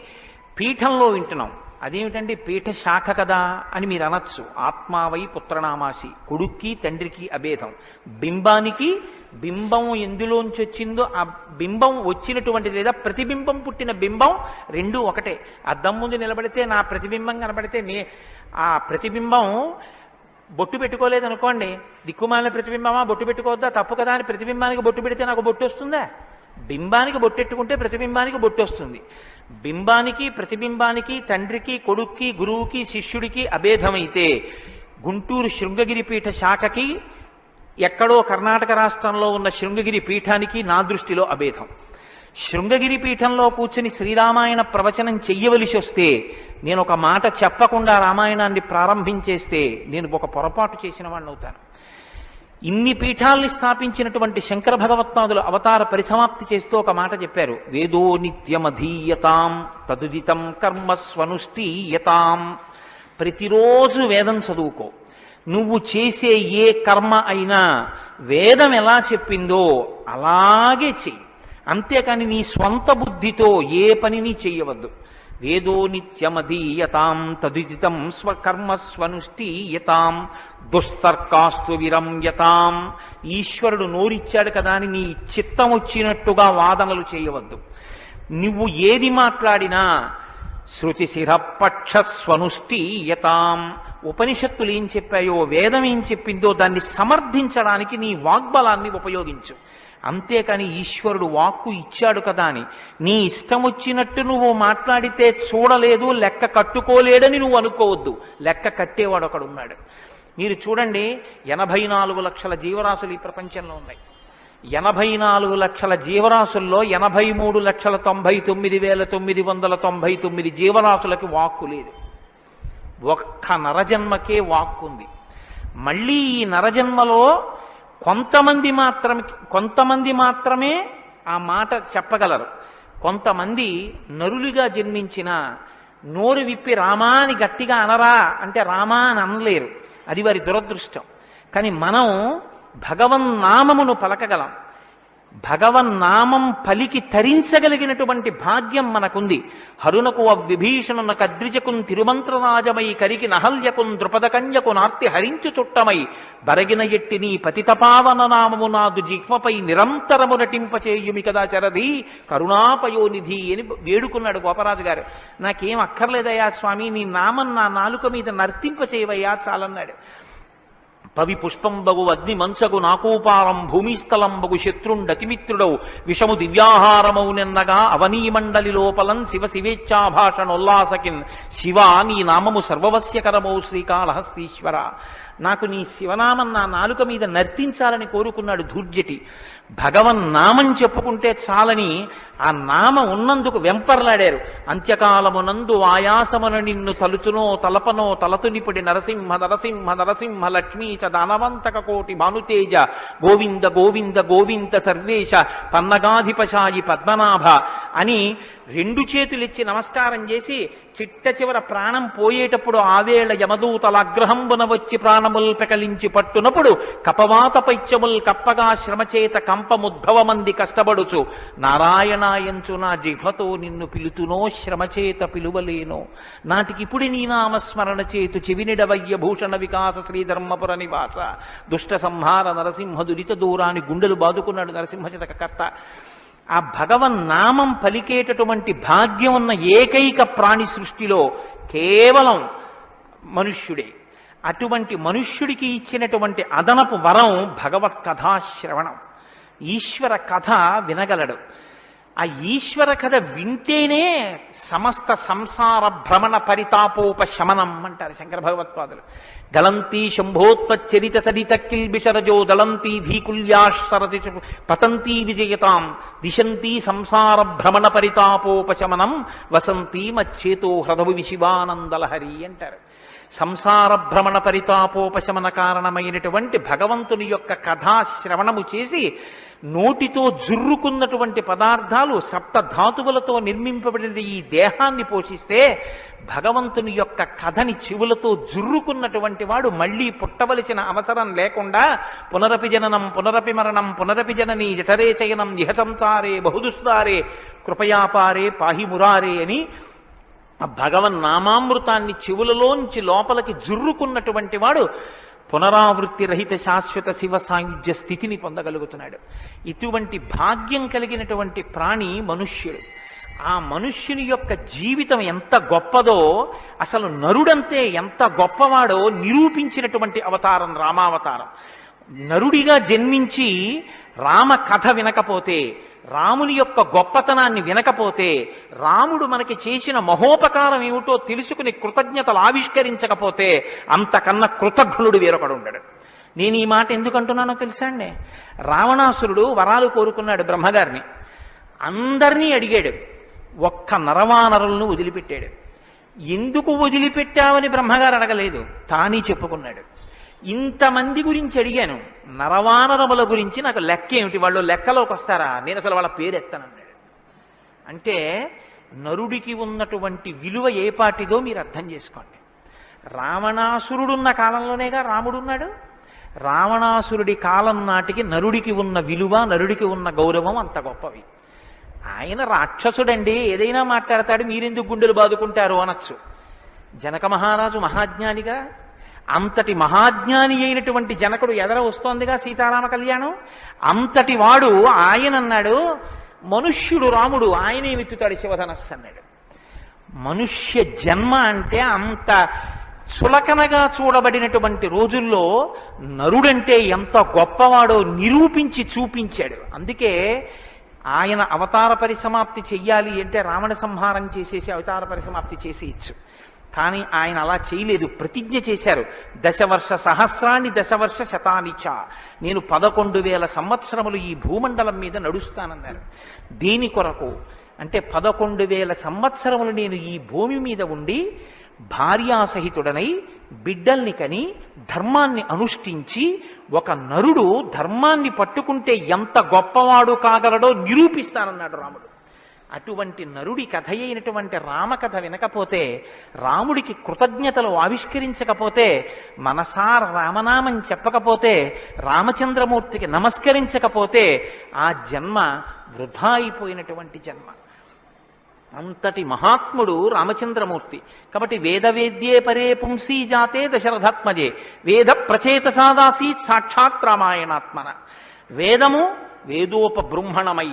పీఠంలో వింటున్నాం. అదేమిటండి పీఠ శాఖ కదా అని మీరు అనొచ్చు. ఆత్మావై పుత్రనామాసి, కొడుక్కి తండ్రికి అభేదం. బింబానికి బింబం ఎందులోంచి వచ్చిందో ఆ బింబం వచ్చినటువంటి లేదా ప్రతిబింబం పుట్టిన బింబం రెండూ ఒకటే. అద్దం ముందు నిలబడితే నా ప్రతిబింబం కనబడితే ఆ ప్రతిబింబం బొట్టు పెట్టుకోలేదనుకోండి, దిక్కుమాలిన ప్రతిబింబమా బొట్టు పెట్టుకోవద్దా, తప్పు కదా అని ప్రతిబింబానికి బొట్టు పెడితే నాకు బొట్టు వస్తుందా? బింబానికి బొట్టెట్టుకుంటే ప్రతిబింబానికి బొట్టు వస్తుంది. బింబానికి ప్రతిబింబానికి తండ్రికి కొడుక్కి గురువుకి శిష్యుడికి అభేదమైతే గుంటూరు శృంగగిరి పీఠ శాఖకి ఎక్కడో కర్ణాటక రాష్ట్రంలో ఉన్న శృంగగిరి పీఠానికి నా దృష్టిలో అభేదం. శృంగగిరి పీఠంలో కూర్చుని శ్రీరామాయణ ప్రవచనం చెయ్యవలసి వస్తే నేను ఒక మాట చెప్పకుండా రామాయణాన్ని ప్రారంభించేస్తే నేను ఒక పొరపాటు చేసిన వాడిని అవుతాను. ఇన్ని పీఠాల్ని స్థాపించినటువంటి శంకర భగవత్పాదులు అవతార పరిసమాప్తి చేస్తూ ఒక మాట చెప్పారు. వేదో నిత్యమధీయతాం తదుదితం కర్మస్వనుష్ఠీయతాం. ప్రతిరోజు వేదం చదువుకో. నువ్వు చేసే ఏ కర్మ అయినా వేదం ఎలా చెప్పిందో అలాగే చెయ్యి. అంతేకాని నీ స్వంత బుద్ధితో ఏ పనిని చెయ్యవద్దు. వేదో నిత్యమధీయతాం తదుదితం స్వకర్మస్వనుష్ఠీయతాం దుస్తర్కాస్తు విరమ్యతాం. ఈశ్వరుడు నోరిచ్చాడు కదా అని నీ చిత్తం వచ్చినట్టుగా వాదనలు చేయవద్దు. నువ్వు ఏది మాట్లాడినా శృతిశిరపక్షస్వనుష్ఠీయతాం. ఉపనిషత్తులు ఏం చెప్పాయో, వేదం ఏం చెప్పిందో దాన్ని సమర్థించడానికి నీ వాగ్బలాన్ని ఉపయోగించు. అంతేకాని ఈశ్వరుడు వాక్కు ఇచ్చాడు కదా అని నీ ఇష్టం వచ్చినట్టు నువ్వు మాట్లాడితే చూడలేదు, లెక్క కట్టుకోలేడని నువ్వు అనుకోవద్దు. లెక్క కట్టేవాడు ఒకడున్నాడు. మీరు చూడండి, 84 లక్షల జీవరాశులు ఈ ప్రపంచంలో ఉన్నాయి. 84 లక్షల జీవరాశుల్లో 83,99,999 జీవరాశులకి వాక్కు లేదు. ఒక్క నరజన్మకే వాక్కుంది. మళ్ళీ ఈ నరజన్మలో కొంతమంది మాత్రమే ఆ మాట చెప్పగలరు. కొంతమంది నరులుగా జన్మించిన నోరు విప్పి రామా అని గట్టిగా అనరా అంటే రామా అని అనలేరు. అది వారి దురదృష్టం. కానీ మనం భగవన్నామమును పలకగలం. భగవన్నామం పలికి తరించగలిగినటువంటి భాగ్యం మనకుంది. హరునకు విభీషణున కద్రిజకున్ తిరుమంత్రరాజమై కరికి నహల్యకున్ ద్రుపద కన్యకు నార్తి హరించు చుట్టమై బరగిన ఎట్టి నీ పతితపావన నామము నాదు జిహ్మపై నిరంతరము నటింపచేయుమి కదా చరధి కరుణాపయోనిధి అని వేడుకున్నాడు గోపరాజు గారు. నాకేం అక్కర్లేదయ్యా స్వామి, నీ నామం నా నాలుక మీద నర్తింపచేయవయ్యా చాలన్నాడు. పవి పుష్పంబగు అగ్ని మంచగు నాకూపారం భూమిస్థలంబగు శత్రుండతిమిత్రుడవు విషము దివ్యాహారమౌ నిన్నగా అవనీమండలి లోపలం శివ శివేచ్ఛాభాషణోల్లాసకిన్ శివ నీ నామము సర్వవస్యకరమౌ శ్రీకాళహస్తీశ్వర. నాకు నీ శివనామం నా నాలుక మీద నర్తించాలని కోరుకున్నాడు ధూర్జటి. భగవన్నామం చెప్పుకుంటే చాలని ఆ నామం ఉన్నందుకు వెంపర్లాడారు. అంత్యకాలమునందు ఆయాసమున నిన్ను తలుచునో తలపనో తలతునిపుడి నరసింహ నరసింహ నరసింహ లక్ష్మీ చ దానవంతక కోటి భానుతేజ గోవింద గోవింద గోవింద సర్వేశ పన్నగాధిపశాయి పద్మనాభ అని రెండు చేతులిచ్చి నమస్కారం చేసి చిట్ట చివర ప్రాణం పోయేటప్పుడు ఆవేళ యమదూతలాగ్రహంబున వచ్చి ప్రాణముల్ పెకలించి పట్టునప్పుడు కపవాత పైత్యముల్ కప్పగా శ్రమచేత కంపముద్భవమంది కష్టపడుచు నారాయణాయంచు నా జిహ్వతో నిన్ను పిలుతునో శ్రమచేత పిలువలేనో నాటికిపుడి నీ నామస్మరణ చేతు చెవినిడవయ్య భూషణ వికాస శ్రీధర్మపుర నివాస దుష్ట సంహార నరసింహ దురిత దూరాన్ని గుండెలు బాదుకున్నాడు నరసింహశతక కర్త. ఆ భగవన్నామం పలికేటటువంటి భాగ్యం ఉన్న ఏకైక ప్రాణి సృష్టిలో కేవలం మనుష్యుడే. అటువంటి మనుష్యుడికి ఇచ్చినటువంటి అదనపు వరం భగవత్ కథాశ్రవణం. ఈశ్వర కథ వినగలడు. ఆ ఈశ్వర కథ వింటేనే సమస్త సంసార భ్రమణ పరితాపోపశమనం అంటారు శంకర భగవత్పాదులు. గలంతి శంభోత్పచ్చరిత చరిత కిల్బిషరజో దళంతి ధీకుల్యాసరతి పతంతి విజయతాం దిశంతి సంసార భ్రమణ పరితాపోపశమనం వసంతి మచ్చేతో హృదవు విశివానందలహరి అంటారు. సంసార భ్రమణ పరితాపోపశమన కారణమైనటువంటి భగవంతుని యొక్క కథాశ్రవణము చేసి నోటితో జుర్రుకున్నటువంటి పదార్థాలు సప్తధాతువులతో నిర్మింపబడిన ఈ దేహాన్ని పోషిస్తే భగవంతుని యొక్క కథని చెవులతో జుర్రుకున్నటువంటి వాడు మళ్ళీ పుట్టవలసిన అవసరం లేకుండా పునరపి జననం పునరపి మరణం పునరపి జనని జఠరే చయనం ఇహ సంసారే బహుదుస్తారే కృపయాపారే పాహి మురారే అని ఆ భగవన్నామామృతాన్ని చెవులలోంచి లోపలికి జుర్రుకున్నటువంటి వాడు పునరావృత్తి రహిత శాశ్వత శివ సాయుధ్య స్థితిని పొందగలుగుతున్నాడు. ఇటువంటి భాగ్యం కలిగినటువంటి ప్రాణి మనుష్యుడు. ఆ మనుష్యుని యొక్క జీవితం ఎంత గొప్పదో, అసలు నరుడంతే ఎంత గొప్పవాడో నిరూపించినటువంటి అవతారం రామావతారం. నరుడిగా జన్మించి రామ కథ వినకపోతే, రాముని యొక్క గొప్పతనాన్ని వినకపోతే, రాముడు మనకి చేసిన మహోపకారం ఏమిటో తెలుసుకుని కృతజ్ఞతలు ఆవిష్కరించకపోతే అంతకన్నా కృతజ్ఞుడు వేరొకడు ఉండడు. నేను ఈ మాట ఎందుకు అంటున్నానో తెలుసా అండి? రావణాసురుడు వరాలు కోరుకున్నాడు బ్రహ్మగారిని. అందరినీ అడిగాడు, ఒక్క నరవానరులను వదిలిపెట్టాడు. ఎందుకు వదిలిపెట్టావని బ్రహ్మగారు అడగలేదు, తానీ చెప్పుకున్నాడు. ఇంతమంది గురించి అడిగాను, నరవానరముల గురించి నాకు లెక్క ఏమిటి, వాళ్ళు లెక్కలోకి వస్తారా, నేను అసలు వాళ్ళ పేరు ఎత్తనన్నాడు. అంటే నరుడికి ఉన్నటువంటి విలువ ఏ పాటిదో మీరు అర్థం చేసుకోండి. రావణాసురుడున్న కాలంలోనేగా రాముడున్నాడు. రావణాసురుడి కాలం నాటికి నరుడికి ఉన్న విలువ, నరుడికి ఉన్న గౌరవం అంత గొప్పవి. ఆయన రాక్షసుడండి, ఏదైనా మాట్లాడతాడు, మీరెందుకు గుండెలు బాదుకుంటారు అనొచ్చు. జనక మహారాజు మహాజ్ఞానిగా, అంతటి మహాజ్ఞాని అయినటువంటి జనకుడు ఎదర వస్తోందిగా సీతారామ కళ్యాణం. అంతటి వాడు ఆయన అన్నాడు, మనుష్యుడు రాముడు, ఆయనే విత్తుతాడు శివధనస్సు అన్నాడు. మనుష్య జన్మ అంటే అంత చులకనగా చూడబడినటువంటి రోజుల్లో నరుడంటే ఎంత గొప్పవాడో నిరూపించి చూపించాడు. అందుకే ఆయన అవతార పరిసమాప్తి చెయ్యాలి అంటే రావణ సంహారం చేసేసి అవతార పరిసమాప్తి చేసి ఇచ్చు. కానీ ఆయన అలా చేయలేదు, ప్రతిజ్ఞ చేశారు. దశవర్ష సహస్రాన్ని దశవర్ష శతానిచ, నేను 11,000 సంవత్సరములు ఈ భూమండలం మీద నడుస్తానన్నారు. దేని కొరకు అంటే 11,000 సంవత్సరములు నేను ఈ భూమి మీద ఉండి భార్యాసహితుడనై బిడ్డల్ని కని ధర్మాన్ని అనుష్ఠించి ఒక నరుడు ధర్మాన్ని పట్టుకుంటే ఎంత గొప్పవాడు కాగలడో నిరూపిస్తానన్నాడు రాముడు. అటువంటి నరుడి కథ అయినటువంటి రామకథ వినకపోతే, రాముడికి కృతజ్ఞతలు ఆవిష్కరించకపోతే, మనసార రామనామం చెప్పకపోతే, రామచంద్రమూర్తికి నమస్కరించకపోతే ఆ జన్మ వృధా అయిపోయినటువంటి జన్మ. అంతటి మహాత్ముడు రామచంద్రమూర్తి. కాబట్టి వేదవేద్యే పరే పుంసీ జాతే దశరథాత్మజే వేద ప్రచేతసాదాసీత్ సాక్షాత్ రామాయణాత్మన. వేదము వేదోపబృంహణమై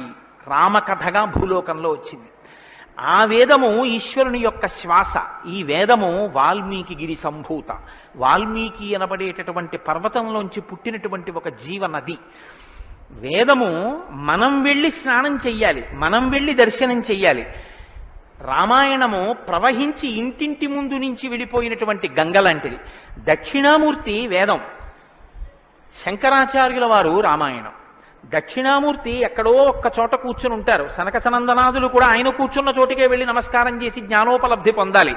రామకథగా భూలోకంలో వచ్చింది. ఆ వేదము ఈశ్వరుని యొక్క శ్వాస. ఈ వేదము వాల్మీకి గిరి సంభూత. వాల్మీకి అనబడేటటువంటి పర్వతంలోంచి పుట్టినటువంటి ఒక జీవనది. వేదము మనం వెళ్ళి స్నానం చెయ్యాలి, మనం వెళ్ళి దర్శనం చెయ్యాలి. రామాయణము ప్రవహించి ఇంటింటి ముందు నుంచి వెళ్ళిపోయినటువంటి గంగ లాంటిది. దక్షిణామూర్తి వేదం, శంకరాచార్యుల వారు రామాయణం. దక్షిణామూర్తి ఎక్కడో ఒక్క చోట కూర్చుని ఉంటారు. సనక సనందనాదులు కూడా ఆయన కూర్చున్న చోటికే వెళ్ళి నమస్కారం చేసి జ్ఞానోపలబ్ధి పొందాలి.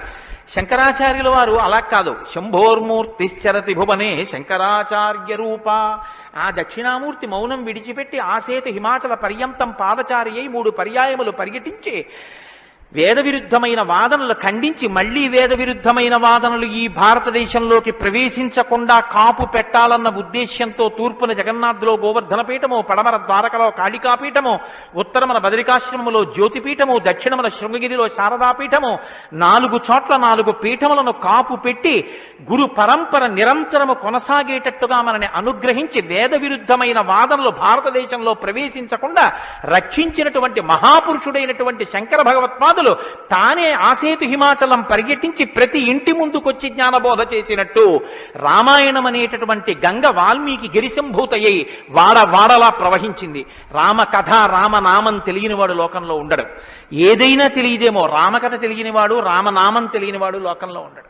శంకరాచార్యుల వారు అలా కాదు. శంభోర్మూర్తిశ్చరతి భువనే శంకరాచార్య రూప. ఆ దక్షిణామూర్తి మౌనం విడిచిపెట్టి ఆసేతు హిమాచల పర్యంతం పాదచారి అయి 3 పర్యాయములు పర్యటించి వేద విరుద్ధమైన వాదనలు ఖండించి, మళ్లీ వేద విరుద్ధమైన వాదనలు ఈ భారతదేశంలోకి ప్రవేశించకుండా కాపు పెట్టాలన్న ఉద్దేశ్యంతో తూర్పున జగన్నాథ్లో గోవర్ధన పీఠము, పడమర ద్వారకలో కాళికాపీఠము, ఉత్తరమున బదరికాశ్రమములో జ్యోతిపీఠము, దక్షిణమున శృంగగిరిలో శారదాపీఠము, 4 చోట్ల 4 పీఠములను కాపు పెట్టి గురు పరంపర నిరంతరము కొనసాగేటట్టుగా మనని అనుగ్రహించి వేద విరుద్ధమైన వాదనలు భారతదేశంలో ప్రవేశించకుండా రక్షించినటువంటి మహాపురుషుడైనటువంటి శంకర భగవత్పాదులు తానే ఆసేతు హిమాచలం పర్యటించి ప్రతి ఇంటి ముందుకొచ్చి జ్ఞానబోధ చేసినట్టు రామాయణం అనేటటువంటి గంగ వాల్మీకి గిరిశంభూతయ్యి వాడవాడలా ప్రవహించింది. రామకథ రామనామం తెలియనివాడు లోకంలో ఉండడు. ఏదైనా తెలియదేమో, రామకథ తెలియనివాడు రామనామం తెలియనివాడు లోకంలో ఉండడు.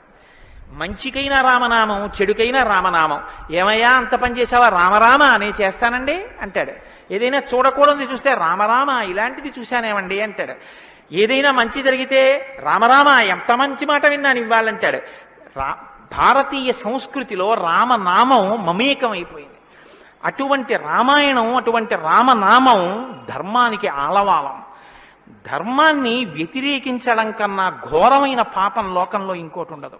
మంచికైనా రామనామం, చెడుకైనా రామనామం. ఏమయ్యా అంత పని చేసావా? రామరామ నేను చేస్తానండి అంటాడు. ఏదైనా చూడకూడదు చూస్తే రామరామ ఇలాంటిది చూశానేమండి అంటాడు. ఏదైనా మంచి జరిగితే రామరామ ఎంత మంచి మాట విన్నాను ఇవ్వాలంటాడు. భారతీయ సంస్కృతిలో రామనామం మమేకం అయిపోయింది. అటువంటి రామాయణం, అటువంటి రామనామం ధర్మానికి ఆలవాలం. ధర్మాన్ని వ్యతిరేకించడం కన్నా ఘోరమైన పాపం లోకంలో ఇంకోటి ఉండదు.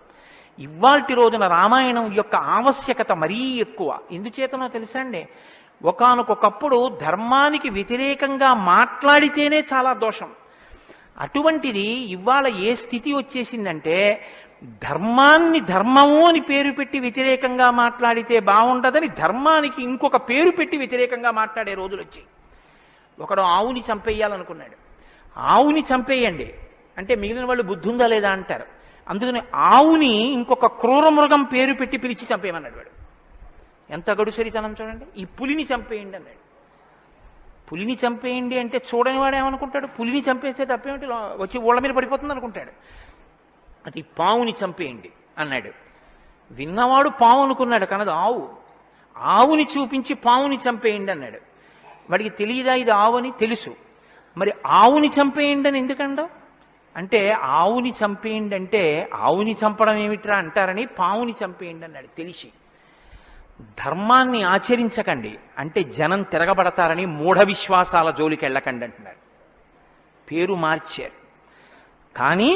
ఇవాల్టి రోజున రామాయణం యొక్క ఆవశ్యకత మరీ ఎక్కువ. ఎందుచేతనో తెలుసా అండి? ఒకానొకప్పుడు ధర్మానికి వ్యతిరేకంగా మాట్లాడితేనే చాలా దోషం. అటువంటిది ఇవాళ ఏ స్థితి వచ్చేసిందంటే, ధర్మాన్ని ధర్మము అని పేరు పెట్టి వ్యతిరేకంగా మాట్లాడితే బాగుండదని ధర్మానికి ఇంకొక పేరు పెట్టి వ్యతిరేకంగా మాట్లాడే రోజులు వచ్చాయి. ఒకడు ఆవుని చంపేయాలనుకున్నాడు. ఆవుని చంపేయండి అంటే మిగిలిన వాళ్ళు బుద్ధి ఉందా లేదా అంటారు. అందుకని ఆవుని ఇంకొక క్రూర మృగం పేరు పెట్టి పిలిచి చంపేయమన్నాడు వాడు. ఎంత గడుసరితనం చూడండి. ఈ పులిని చంపేయండి అన్నాడు. పులిని చంపేయండి అంటే చూడని వాడు ఏమనుకుంటాడు? పులిని చంపేస్తే తప్పేమిటి, వచ్చి ఊళ్ళ మీద పడిపోతుంది అనుకుంటాడు. అది పావుని చంపేయండి అన్నాడు. విన్నవాడు పావు అనుకున్నాడు, కానీ ఆవు. ఆవుని చూపించి పావుని చంపేయండి అన్నాడు. వాడికి తెలియదా ఇది ఆవుని? తెలుసు. మరి ఆవుని చంపేయండి అని ఎందుకండో అంటే, ఆవుని చంపేయండి అంటే ఆవుని చంపడం ఏమిట్రా అంటారని పావుని చంపేయండి అన్నాడు తెలిసి. ధర్మాన్ని ఆచరించకండి అంటే జనం తిరగబడతారని మూఢ విశ్వాసాల జోలికి వెళ్ళకండి అంటున్నారు. పేరు మార్చారు, కానీ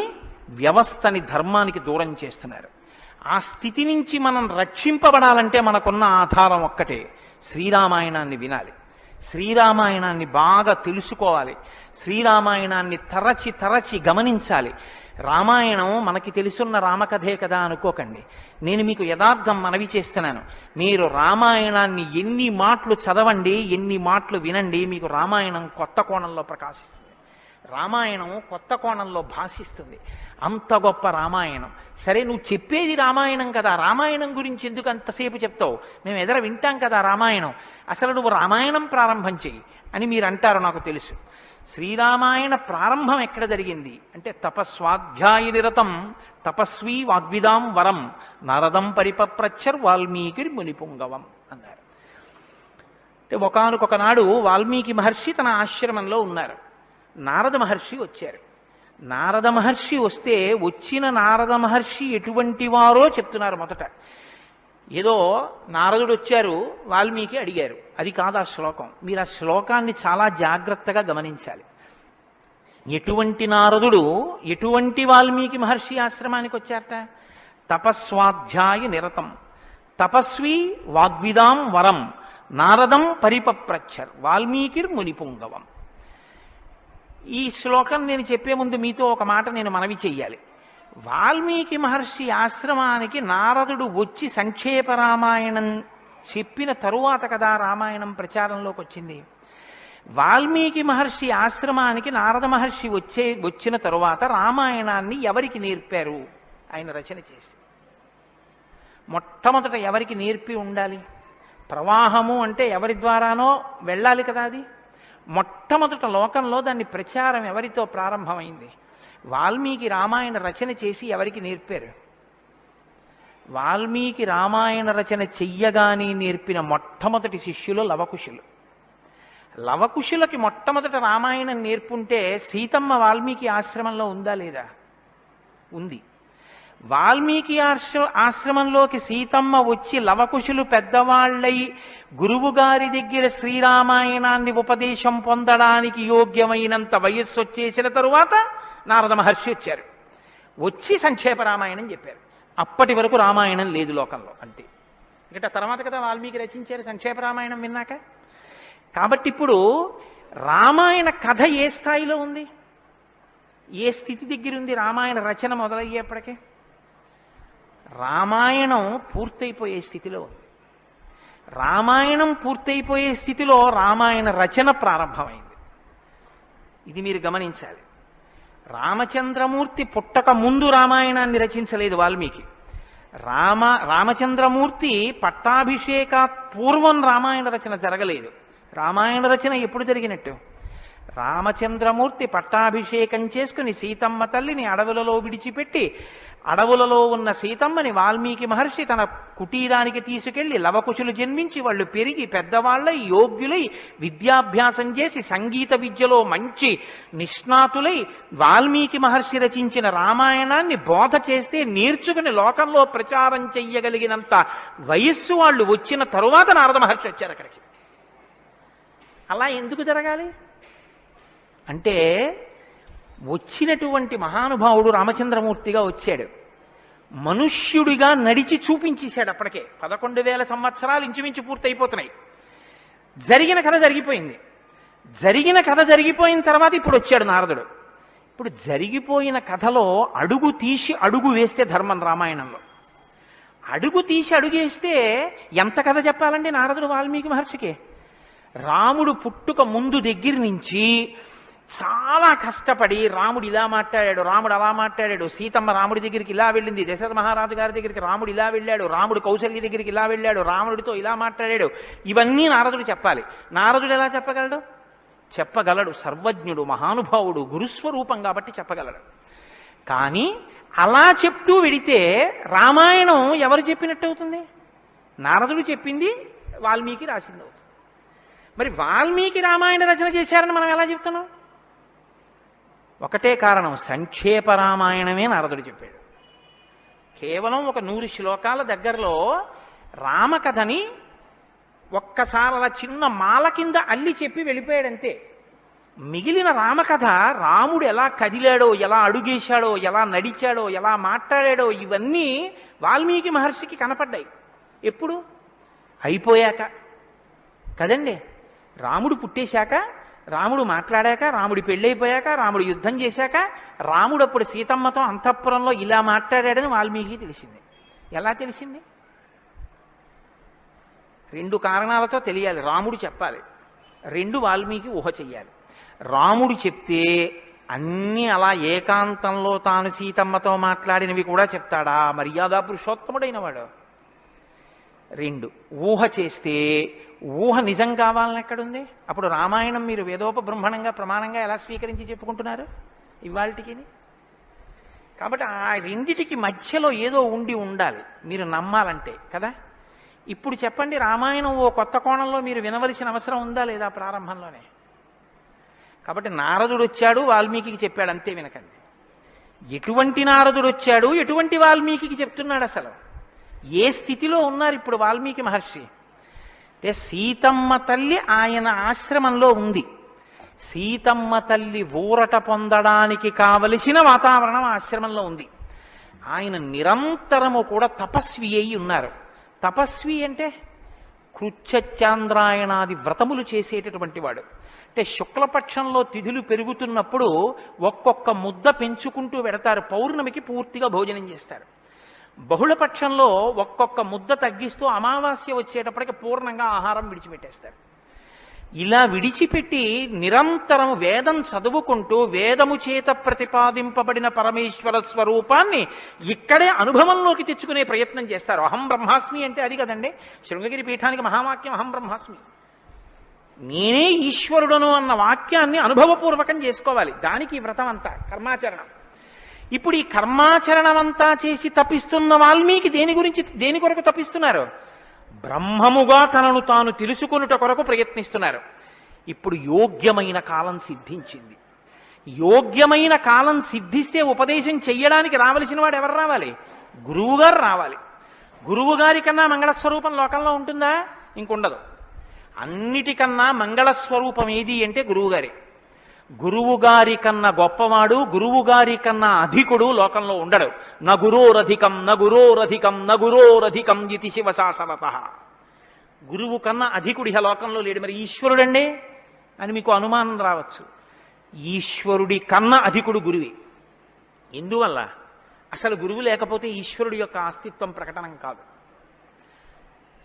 వ్యవస్థని ధర్మానికి దూరం చేస్తున్నారు. ఆ స్థితి నుంచి మనం రక్షింపబడాలంటే మనకున్న ఆధారం ఒక్కటే, శ్రీరామాయణాన్ని వినాలి, శ్రీరామాయణాన్ని బాగా తెలుసుకోవాలి, శ్రీరామాయణాన్ని తరచి తరచి గమనించాలి. రామాయణం మనకి తెలుసున్న రామకథే కదా అనుకోకండి. నేను మీకు యథార్థం మనవి చేస్తున్నాను. మీరు రామాయణాన్ని ఎన్ని మాటలు చదవండి, ఎన్ని మాటలు వినండి, మీకు రామాయణం కొత్త కోణంలో ప్రకాశిస్తుంది. రామాయణం కొత్త కోణంలో భాషిస్తుంది. అంత గొప్ప రామాయణం. సరే, నువ్వు చెప్పేది రామాయణం కదా, రామాయణం గురించి ఎందుకు అంతసేపు చెప్తావు? మేము ఎదర వింటాం కదా రామాయణం. అసలు నువ్వు రామాయణం ప్రారంభం చెయ్యి అని మీరు అంటారు, నాకు తెలుసు. శ్రీరామాయణ ప్రారంభం ఎక్కడ జరిగింది అంటే, తపస్వాధ్యాయ నిరతం తపస్వీ వాగ్విదాం వరం నారదం పరిపప్రచ్చర్ వాల్మీకి మునిపుంగవం అన్నారు. అంటే ఒకానొక నాడు వాల్మీకి మహర్షి తన ఆశ్రమంలో ఉన్నారు. నారద మహర్షి వచ్చారు. నారద మహర్షి వస్తే వచ్చిన నారద మహర్షి ఎటువంటి వారో చెప్తున్నారు మొదట. ఏదో నారదుడు వచ్చారు, వాల్మీకి అడిగారు, అది కాదు ఆ శ్లోకం. మీరు ఆ శ్లోకాన్ని చాలా జాగ్రత్తగా గమనించాలి. ఎటువంటి నారదుడు ఎటువంటి వాల్మీకి మహర్షి ఆశ్రమానికి వచ్చారట? తపస్వాధ్యాయ నిరతం తపస్వి వాగ్విదాం వరం నారదం పరిపప్రచ్చర్ వాల్మీకిర్ మునిపుంగవం. ఈ శ్లోకం నేను చెప్పే ముందు మీతో ఒక మాట నేను మనవి చెయ్యాలి. వాల్మీకి మహర్షి ఆశ్రమానికి నారదుడు వచ్చి సంక్షేప రామాయణం చెప్పిన తరువాత కదా రామాయణం ప్రచారంలోకి వచ్చింది. వాల్మీకి మహర్షి ఆశ్రమానికి నారద మహర్షి వచ్చిన తరువాత రామాయణాన్ని ఎవరికి నేర్పారు? ఆయన రచన చేసి మొట్టమొదట ఎవరికి నేర్పి ఉండాలి? ప్రవాహము అంటే ఎవరి ద్వారానో వెళ్ళాలి కదా. అది మొట్టమొదట లోకంలో దాన్ని ప్రచారం ఎవరితో ప్రారంభమైంది? వాల్మీకి రామాయణ రచన చేసి ఎవరికి నేర్పారు? వాల్మీకి రామాయణ రచన చెయ్యగానే నేర్పిన మొట్టమొదటి శిష్యులు లవకుశులు. లవకుశులకి మొట్టమొదట రామాయణం నేర్పుంటే సీతమ్మ వాల్మీకి ఆశ్రమంలో ఉందా లేదా? ఉంది. వాల్మీకి ఆశ్రమంలోకి సీతమ్మ వచ్చి లవకుశులు పెద్దవాళ్ళై గురువు గారి దగ్గర శ్రీరామాయణాన్ని ఉపదేశం పొందడానికి యోగ్యమైనంత వయస్సు వచ్చేసిన తరువాత నారద మహర్షి వచ్చారు. వచ్చి సంక్షేప రామాయణం చెప్పారు. అప్పటి వరకు రామాయణం లేదు లోకంలో, అంతే. ఇంకా తర్వాత కదా వాల్మీకి రచించారు సంక్షేప రామాయణం విన్నాక. కాబట్టి ఇప్పుడు రామాయణ కథ ఏ స్థాయిలో ఉంది, ఏ స్థితి దగ్గర ఉంది? రామాయణ రచన మొదలయ్యేప్పటికే రామాయణం పూర్తయిపోయే స్థితిలో ఉంది. రామాయణం పూర్తయిపోయే స్థితిలో రామాయణ రచన ప్రారంభమైంది. ఇది మీరు గమనించాలి. రామచంద్రమూర్తి పుట్టక ముందు రామాయణాన్ని రచించలేదు వాల్మీకి. రామచంద్రమూర్తి పట్టాభిషేక పూర్వం రామాయణ రచన జరగలేదు. రామాయణ రచన ఎప్పుడు జరిగినట్టు? రామచంద్రమూర్తి పట్టాభిషేకం చేసుకుని సీతమ్మ తల్లిని అడవులలో విడిచిపెట్టి అడవులలో ఉన్న సీతమ్మని వాల్మీకి మహర్షి తన కుటీరానికి తీసుకెళ్లి లవకుశులు జన్మించి వాళ్ళు పెరిగి పెద్దవాళ్ళై యోగ్యులై విద్యాభ్యాసం చేసి సంగీత విద్యలో మంచి నిష్ణాతులై వాల్మీకి మహర్షి రచించిన రామాయణాన్ని బోధ చేస్తే నేర్చుకుని లోకంలో ప్రచారం చెయ్యగలిగినంత వయస్సు వాళ్ళు వచ్చిన తరువాత నారద మహర్షి వచ్చారు అక్కడికి. అలా ఎందుకు జరగాలి అంటే, వచ్చినటువంటి మహానుభావుడు రామచంద్రమూర్తిగా వచ్చాడు. మనుష్యుడిగా నడిచి చూపించేశాడు. అప్పటికే 11,000 సంవత్సరాలు ఇంచుమించు పూర్తయిపోతున్నాయి. జరిగిన కథ జరిగిపోయింది. జరిగిన కథ జరిగిపోయిన తర్వాత ఇప్పుడు వచ్చాడు నారదుడు. ఇప్పుడు జరిగిపోయిన కథలో అడుగు తీసి అడుగు వేస్తే ధర్మం. రామాయణంలో అడుగు తీసి అడుగేస్తే ఎంత కథ చెప్పాలండి నారదుడు వాల్మీకి మహర్షికి? రాముడు పుట్టుక ముందు దగ్గర నుంచి చాలా కష్టపడి రాముడు ఇలా మాట్లాడాడు, రాముడు అలా మాట్లాడాడు, సీతమ్మ రాముడి దగ్గరికి ఇలా వెళ్ళింది, దశరథ మహారాజు గారి దగ్గరికి రాముడు ఇలా వెళ్ళాడు, రాముడు కౌశల్య దగ్గరికి ఇలా వెళ్ళాడు, రాముడితో ఇలా మాట్లాడాడు, ఇవన్నీ నారదుడు చెప్పాలి. నారదుడు ఎలా చెప్పగలడు? చెప్పగలడు. సర్వజ్ఞుడు, మహానుభావుడు, గురుస్వరూపం కాబట్టి చెప్పగలడు. కానీ అలా చెప్తూ వెడితే రామాయణం ఎవరు చెప్పినట్టు అవుతుంది? నారదుడు చెప్పింది వాల్మీకి రాసింది అవుతుంది. మరి వాల్మీకి రామాయణ రచన చేశారని మనం ఎలా చెప్తున్నాం? ఒకటే కారణం, సంక్షేప రామాయణమే నారదుడు చెప్పాడు. కేవలం ఒక 100 శ్లోకాల దగ్గరలో రామకథని ఒక్కసారి అలా చిన్న మాల కింద అల్లి చెప్పి వెళ్ళిపోయాడంతే. మిగిలిన రామకథ రాముడు ఎలా కదిలాడో, ఎలా అడుగేశాడో, ఎలా నడిచాడో, ఎలా మాట్లాడాడో ఇవన్నీ వాల్మీకి మహర్షికి కనపడ్డాయి. ఎప్పుడు? అయిపోయాక కదండి. రాముడు పుట్టేశాక, రాముడు మాట్లాడాక, రాముడి పెళ్ళైపోయాక, రాముడు యుద్ధం చేశాక, రాముడు అప్పుడు సీతమ్మతో అంతఃపురంలో ఇలా మాట్లాడాడని వాల్మీకి తెలిసింది. ఎలా తెలిసింది? 2 కారణాలతో తెలియాలి. రాముడు చెప్పాలి, 2 వాల్మీకి ఊహ చెయ్యాలి. రాముడు చెప్తే అన్నీ అలా ఏకాంతంలో తాను సీతమ్మతో మాట్లాడినవి కూడా చెప్తాడా? మర్యాదా పురుషోత్తముడైన వాడు. 2 ఊహ చేస్తే ఊహ నిజం కావాలని ఎక్కడుంది? అప్పుడు రామాయణం మీరు వేదోపబృంహణంగా ప్రమాణంగా ఎలా స్వీకరించి చెప్పుకుంటున్నారు ఇవాళకి? కాబట్టి ఆ రెండిటికి మధ్యలో ఏదో ఉండాలి మీరు నమ్మాలంటే కదా. ఇప్పుడు చెప్పండి, రామాయణం ఓ కొత్త కోణంలో మీరు వినవలసిన అవసరం ఉందా లేదా ప్రారంభంలోనే? కాబట్టి నారదుడు వచ్చాడు, వాల్మీకి చెప్పాడు, అంతే. వినకండి. ఎటువంటి నారదుడు వచ్చాడు, ఎటువంటి వాల్మీకి చెప్తున్నాడు, అసలు ఏ స్థితిలో ఉన్నారు ఇప్పుడు వాల్మీకి మహర్షి అంటే సీతమ్మ తల్లి ఆయన ఆశ్రమంలో ఉంది. సీతమ్మ తల్లి ఊరట పొందడానికి కావలసిన వాతావరణం ఆశ్రమంలో ఉంది. ఆయన నిరంతరము కూడా తపస్వి అయి ఉన్నారు. తపస్వి అంటే కృచ్ఛచాంద్రాయణాది వ్రతములు చేసేటటువంటి వాడు. అంటే శుక్లపక్షంలో తిథులు పెరుగుతున్నప్పుడు ఒక్కొక్క ముద్ద పెంచుకుంటూ పెడతారు. పౌర్ణమికి పూర్తిగా భోజనం చేస్తారు. బహుళపక్షంలో ఒక్కొక్క ముద్ద తగ్గిస్తూ అమావాస్య వచ్చేటప్పటికి పూర్ణంగా ఆహారం విడిచిపెట్టేస్తారు. ఇలా విడిచిపెట్టి నిరంతరం వేదం చదువుకుంటూ వేదము చేత ప్రతిపాదింపబడిన పరమేశ్వర స్వరూపాన్ని ఇక్కడే అనుభవంలోకి తెచ్చుకునే ప్రయత్నం చేస్తారు. అహం బ్రహ్మాస్మి అంటే అది కదండి శృంగగిరి పీఠానికి మహావాక్యం, అహం బ్రహ్మాస్మి, నేనే ఈశ్వరుడను అన్న వాక్యాన్ని అనుభవపూర్వకం చేసుకోవాలి. దానికి ఈ వ్రతం అంతా కర్మాచరణం. ఇప్పుడు ఈ కర్మాచరణం అంతా చేసి తపిస్తున్న వాల్మీకి దేని కొరకు తపిస్తున్నారు? బ్రహ్మముగా తనను తాను తెలుసుకొనుట కొరకు ప్రయత్నిస్తున్నారు. ఇప్పుడు యోగ్యమైన కాలం సిద్ధించింది. యోగ్యమైన కాలం సిద్ధిస్తే ఉపదేశం చెయ్యడానికి రావలసిన వాడు ఎవరు రావాలి? గురువుగారు రావాలి. గురువుగారి కన్నా మంగళస్వరూపం లోకంలో ఉంటుందా? ఇంకుండదు. అన్నిటికన్నా మంగళస్వరూపం ఏది అంటే గురువుగారే. గురువుగారి కన్నా గొప్పవాడు, గురువుగారి కన్నా అధికుడు లోకంలో ఉండడు. నగురోరధికం నగురోరధికం నగురోరధికం ఇది శివశాసనత. గురువు కన్నా అధికుడు ఇహ లోకంలో లేడు. మరి ఈశ్వరుడండి అని మీకు అనుమానం రావచ్చు. ఈశ్వరుడి కన్నా అధికుడు గురువే. ఎందువల్ల? అసలు గురువు లేకపోతే ఈశ్వరుడి యొక్క అస్తిత్వం ప్రకటనం కాదు.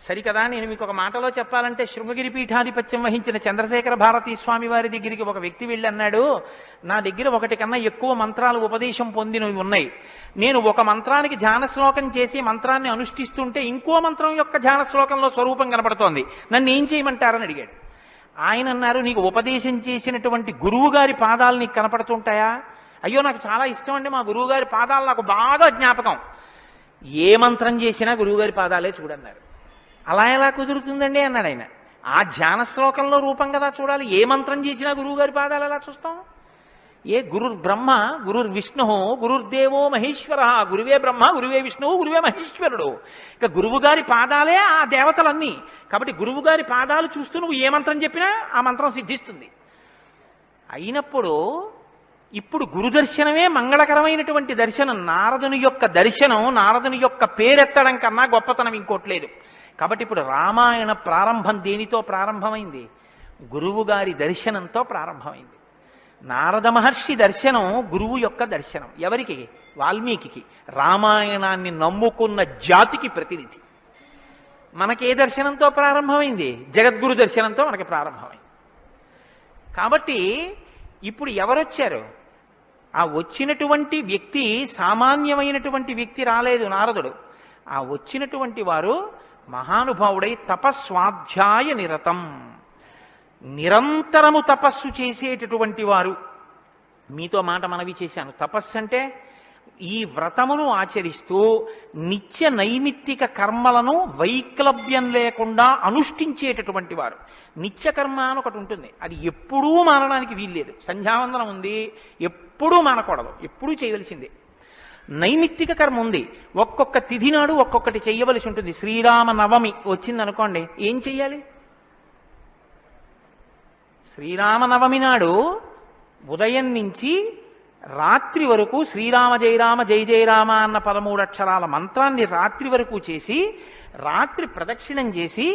సరికదా? నేను మీకు ఒక మాటలో చెప్పాలంటే శృంగగిరి పీఠాధిపత్యం వహించిన చంద్రశేఖర భారతీ స్వామి వారి దగ్గరికి ఒక వ్యక్తి వెళ్ళి అన్నాడు, నా దగ్గర ఒకటి కన్నా ఎక్కువ మంత్రాలు ఉపదేశం పొందినవి ఉన్నాయి. నేను ఒక మంత్రానికి ధ్యాన శ్లోకం చేసి మంత్రాన్ని అనుష్ఠిస్తుంటే ఇంకో మంత్రం యొక్క ధ్యాన శ్లోకంలో స్వరూపం కనపడుతోంది, నన్ను ఏం చేయమంటారని అడిగాడు. ఆయన అన్నారు, నీకు ఉపదేశం చేసినటువంటి గురువు గారి పాదాలు నీకు కనపడుతుంటాయా? అయ్యో నాకు చాలా ఇష్టం అండి, మా గురువు గారి పాదాలు నాకు బాగా జ్ఞాపకం. ఏ మంత్రం చేసినా గురువుగారి పాదాలే చూడన్నారు. అలా ఎలా కుదురుతుందండి అన్నాడు ఆయన. ఆ ధ్యాన శ్లోకంలో రూపం కదా చూడాలి. ఏ మంత్రం చేసినా గురువుగారి పాదాలు ఎలా చూస్తాం? ఏ గురుర్ బ్రహ్మ గురుర్ విష్ణు గురుర్దేవో మహేశ్వర, గురువే బ్రహ్మ గురువే విష్ణువు గురువే మహేశ్వరుడు. ఇక గురువుగారి పాదాలే ఆ దేవతలన్నీ. కాబట్టి గురువుగారి పాదాలు చూస్తూ నువ్వు ఏ మంత్రం చెప్పినా ఆ మంత్రం సిద్ధిస్తుంది. అయినప్పుడు ఇప్పుడు గురుదర్శనమే మంగళకరమైనటువంటి దర్శనం. నారదుని యొక్క దర్శనం, నారదుని యొక్క పేరెత్తడం కన్నా గొప్పతనం ఇంకోట్లేదు. కాబట్టి ఇప్పుడు రామాయణ ప్రారంభం దేనితో ప్రారంభమైంది? గురువుగారి దర్శనంతో ప్రారంభమైంది. నారద మహర్షి దర్శనం గురువు యొక్క దర్శనం. ఎవరికి? వాల్మీకి. రామాయణాన్ని నమ్ముకున్న జాతికి ప్రతినిధి. మనకే దర్శనంతో ప్రారంభమైంది? జగద్గురు దర్శనంతో మనకి ప్రారంభమైంది. కాబట్టి ఇప్పుడు ఎవరొచ్చారు? ఆ వచ్చినటువంటి వ్యక్తి సామాన్యమైనటువంటి వ్యక్తి రాలేదు, నారదుడు. ఆ వచ్చినటువంటి వారు మహానుభావుడై తపస్వాధ్యాయ నిరతం, నిరంతరము తపస్సు చేసేటటువంటి వారు. మీతో మాట మనవి చేశాను. తపస్సు అంటే ఈ వ్రతమును ఆచరిస్తూ నిత్య నైమిత్తిక కర్మలను వైక్లభ్యం లేకుండా అనుష్ఠించేటటువంటి వారు. నిత్యకర్మ అని ఒకటి ఉంటుంది, అది ఎప్పుడూ మానడానికి వీల్లేదు. సంధ్యావందనం ఉంది, ఎప్పుడూ మానకూడదు, ఎప్పుడూ చేయవలసిందే. నైమిత్తిక కర్మ ఉంది, ఒక్కొక్క తిథి నాడు ఒక్కొక్కటి చెయ్యవలసి ఉంటుంది. శ్రీరామ నవమి వచ్చిందనుకోండి, ఏం చెయ్యాలి? శ్రీరామనవమి నాడు ఉదయం నుంచి రాత్రి వరకు శ్రీరామ జయరామ జయ జయరామ అన్న 13 అక్షరాల మంత్రాన్ని రాత్రి వరకు చేసి, రాత్రి ప్రదక్షిణం చేసి,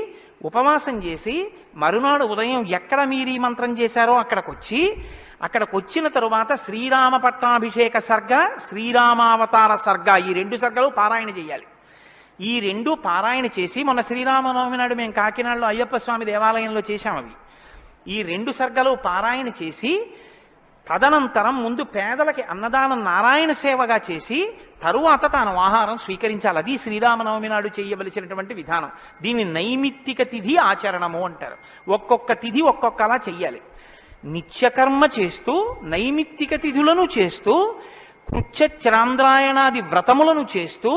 ఉపవాసం చేసి, మరునాడు ఉదయం ఎక్కడ మీరు ఈ మంత్రం చేశారో అక్కడికి వచ్చిన తరువాత శ్రీరామ పట్టాభిషేక సర్గ, శ్రీరామావతార సర్గ, ఈ 2 సర్గలు పారాయణ చేయాలి. ఈ 2 పారాయణ చేసి, మొన్న శ్రీరామనవమి నాడు మేము కాకినాడలో అయ్యప్ప స్వామి దేవాలయంలో చేశాం అవి. ఈ 2 సర్గలు పారాయణ చేసి, తదనంతరం ముందు పేదలకి అన్నదానం నారాయణ సేవగా చేసి, తరువాత తాను ఆహారం స్వీకరించాలి. అది శ్రీరామనవమి నాడు చేయవలసినటువంటి విధానం. దీన్ని నైమిత్తిక తిథి ఆచరణము అంటారు. ఒక్కొక్క తిథి ఒక్కొక్కలా చెయ్యాలి. నిత్యకర్మ చేస్తూ, నైమిత్తిక తిథులను చేస్తూ, కృచ్ఛచాంద్రాయణాది వ్రతములను చేస్తూ,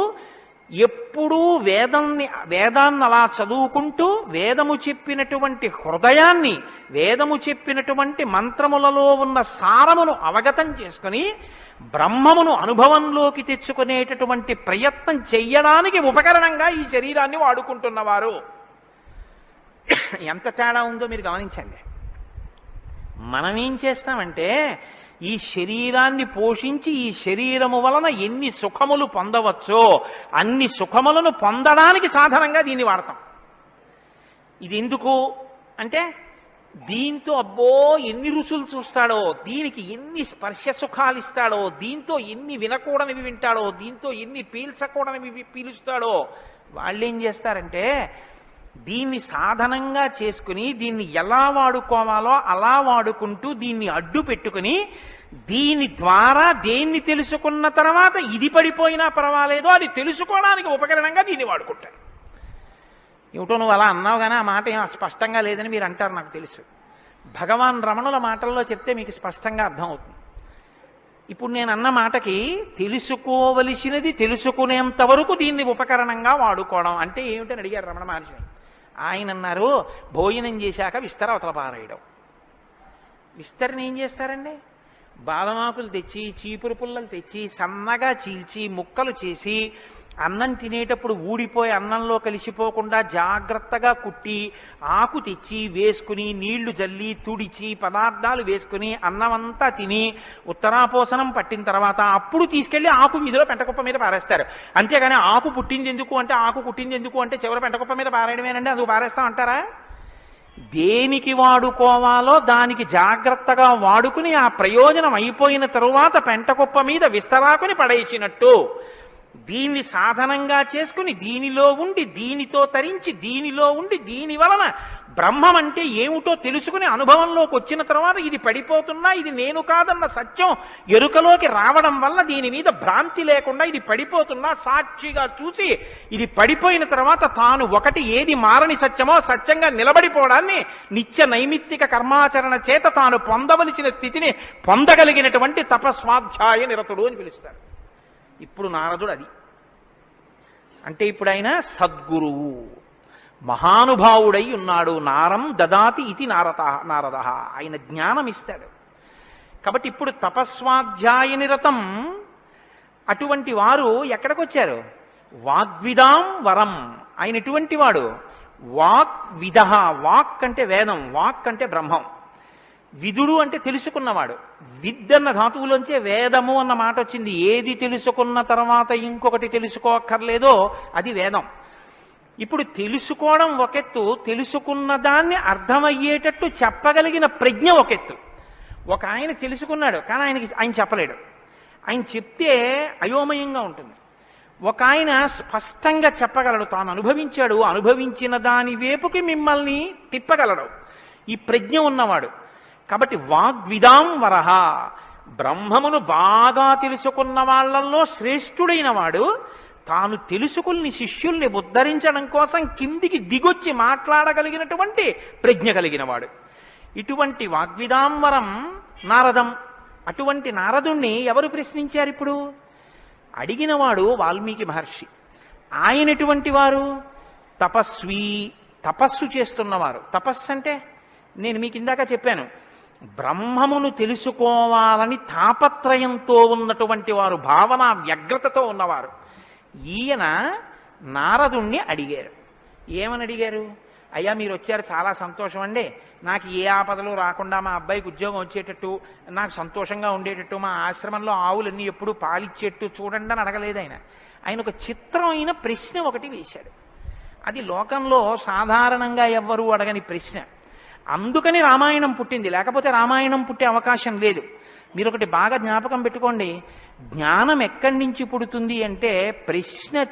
ఎప్పుడూ వేదాన్ని అలా చదువుకుంటూ వేదము చెప్పినటువంటి హృదయాన్ని, వేదము చెప్పినటువంటి మంత్రములలో ఉన్న సారమును అవగతం చేసుకుని బ్రహ్మమును అనుభవంలోకి తెచ్చుకునేటటువంటి ప్రయత్నం చెయ్యడానికి ఉపకరణంగా ఈ శరీరాన్ని వాడుకుంటున్నవారు. ఎంత తేడా ఉందో మీరు గమనించండి. మనం ఏం చేస్తామంటే ఈ శరీరాన్ని పోషించి ఈ శరీరము వలన ఎన్ని సుఖములు పొందవచ్చో అన్ని సుఖములను పొందడానికి సాధనంగా దీన్ని వాడతాం. ఇది ఎందుకు అంటే దీంతో అబ్బో ఎన్ని రుచులు చూస్తాడో, దీనికి ఎన్ని స్పర్శ సుఖాలు ఇస్తాడో, దీంతో ఎన్ని వినకూడనివి వింటాడో, దీంతో ఎన్ని పీల్చకూడనివి పీలుస్తాడో. వాళ్ళు ఏం చేస్తారంటే దీన్ని సాధనంగా చేసుకుని దీన్ని ఎలా వాడుకోవాలో అలా వాడుకుంటూ దీన్ని అడ్డు పెట్టుకుని దీని ద్వారా దేన్ని తెలుసుకున్న తర్వాత ఇది పడిపోయినా పర్వాలేదు అది తెలుసుకోవడానికి ఉపకరణంగా దీన్ని వాడుకుంటారు. ఏమిటో నువ్వు అలా అన్నావు కానీ ఆ మాట ఏం స్పష్టంగా లేదని మీరు అంటారు, నాకు తెలుసు. భగవాన్ రమణుల మాటల్లో చెప్తే మీకు స్పష్టంగా అర్థమవుతుంది. ఇప్పుడు నేను అన్న మాటకి తెలుసుకోవలసినది తెలుసుకునేంత వరకు దీన్ని ఉపకరణంగా వాడుకోవడం అంటే ఏమిటని అడిగారు రమణ మహర్షి. ఆయన అన్నారు, భోజనం చేశాక విస్తర అవతల పారేయడం. విస్తరని ఏం చేస్తారండి? బాదమాకులు తెచ్చి, చీపురు పుల్లలు తెచ్చి, సన్నగా చీల్చి ముక్కలు చేసి అన్నం తినేటప్పుడు ఊడిపోయి అన్నంలో కలిసిపోకుండా జాగ్రత్తగా కుట్టి ఆకు తెచ్చి వేసుకుని నీళ్లు జల్లి తుడిచి పదార్థాలు వేసుకుని అన్నమంతా తిని ఉత్తరాపోసనం పట్టిన తర్వాత అప్పుడు తీసుకెళ్లి ఆకు వీధిలో పెంటకుప్ప మీద పారేస్తారు. అంతేగాని ఆకు పుట్టింది ఎందుకు అంటే ఆకు పుట్టింది ఎందుకు అంటే చివరి పెంటకుప్ప మీద పారేయడమేనండి, అందుకు పారేస్తాం అంటారా? దేనికి వాడుకోవాలో దానికి జాగ్రత్తగా వాడుకుని ఆ ప్రయోజనం అయిపోయిన తరువాత పెంటకుప్ప మీద విస్తరాకుని పడేసినట్టు దీన్ని సాధనంగా చేసుకుని దీనిలో ఉండి దీనితో తరించి దీనిలో ఉండి దీని వలన బ్రహ్మం అంటే ఏమిటో తెలుసుకుని అనుభవంలోకి వచ్చిన తర్వాత ఇది పడిపోతున్నా ఇది నేను కాదన్న సత్యం ఎరుకలోకి రావడం వల్ల దీని మీద భ్రాంతి లేకుండా ఇది పడిపోతున్నా సాక్షిగా చూసి ఇది పడిపోయిన తర్వాత తాను ఒకటి ఏది మారని సత్యమో సత్యంగా నిలబడిపోవడాన్ని నిత్య నైమిత్తిక కర్మాచరణ చేత తాను పొందవలసిన స్థితిని పొందగలిగినటువంటి తపస్వాధ్యాయ నిరతుడు అని పిలుస్తారు. ఇప్పుడు నారదుడు అది అంటే ఇప్పుడు ఆయన సద్గురువు మహానుభావుడై ఉన్నాడు. నారం దదాతి ఇది నారద, ఆయన జ్ఞానం ఇస్తాడు. కాబట్టి ఇప్పుడు తపస్వాధ్యాయ నిరతం అటువంటి వారు ఎక్కడికి వచ్చారు? వాగ్విదాం వరం. ఆయన ఎటువంటి వాడు? వాక్ విద. వాక్ అంటే వేదం, వాక్ అంటే బ్రహ్మం, విదుడు అంటే తెలుసుకున్నవాడు. విద్ అన్న ధాతువులోంచే వేదము అన్న మాట వచ్చింది. ఏది తెలుసుకున్న తర్వాత ఇంకొకటి తెలుసుకోక్కర్లేదో అది వేదం. ఇప్పుడు తెలుసుకోవడం ఒకెత్తు, తెలుసుకున్న దాన్ని అర్థమయ్యేటట్టు చెప్పగలిగిన ప్రజ్ఞ ఒకెత్తు. ఒక ఆయన తెలుసుకున్నాడు కానీ ఆయన చెప్పలేడు, ఆయన చెప్తే అయోమయంగా ఉంటుంది. ఒక ఆయన స్పష్టంగా చెప్పగలడు, తాను అనుభవించాడు, అనుభవించిన దాని వైపుకి మిమ్మల్ని తిప్పగలడు, ఈ ప్రజ్ఞ ఉన్నవాడు. కాబట్టి వాగ్విదాం వరహ, బ్రహ్మమును బాగా తెలుసుకున్న వాళ్ళల్లో శ్రేష్ఠుడైన వాడు తాను తెలుసుకుని శిష్యుల్ని ఉద్ధరించడం కోసం కిందికి దిగొచ్చి మాట్లాడగలిగినటువంటి ప్రజ్ఞ కలిగిన వాడు. ఇటువంటి వాగ్విదాంవరం నారదం. అటువంటి నారదుణ్ణి ఎవరు ప్రశ్నించారు? ఇప్పుడు అడిగినవాడు వాల్మీకి మహర్షి. ఆయన ఎటువంటి వారు? తపస్వి, తపస్సు చేస్తున్నవారు. తపస్సు అంటే నేను మీకు ఇందాక చెప్పాను, బ్రహ్మమును తెలుసుకోవాలని తాపత్రయంతో ఉన్నటువంటి వారు, భావన వ్యగ్రతతో ఉన్నవారు. ఈయన నారదుణ్ణి అడిగారు. ఏమని అడిగారు? అయ్యా మీరు వచ్చారు, చాలా సంతోషం అండి, నాకు ఏ ఆపదలు రాకుండా మా అబ్బాయికి ఉద్యోగం వచ్చేటట్టు, నాకు సంతోషంగా ఉండేటట్టు, మా ఆశ్రమంలో ఆవులన్నీ ఎప్పుడూ పాలిచ్చేట్టు చూడండి అని అడగలేదు ఆయన. ఆయన ఒక చిత్రమైన ప్రశ్న ఒకటి వేశాడు. అది లోకంలో సాధారణంగా ఎవ్వరూ అడగని ప్రశ్న. అందుకని రామాయణం పుట్టింది, లేకపోతే రామాయణం పుట్టే అవకాశం లేదు. మీరు ఒకటి బాగా జ్ఞాపకం పెట్టుకోండి, జ్ఞానం ఎక్కడి నుంచి పుడుతుంది అంటే ప్రశ్న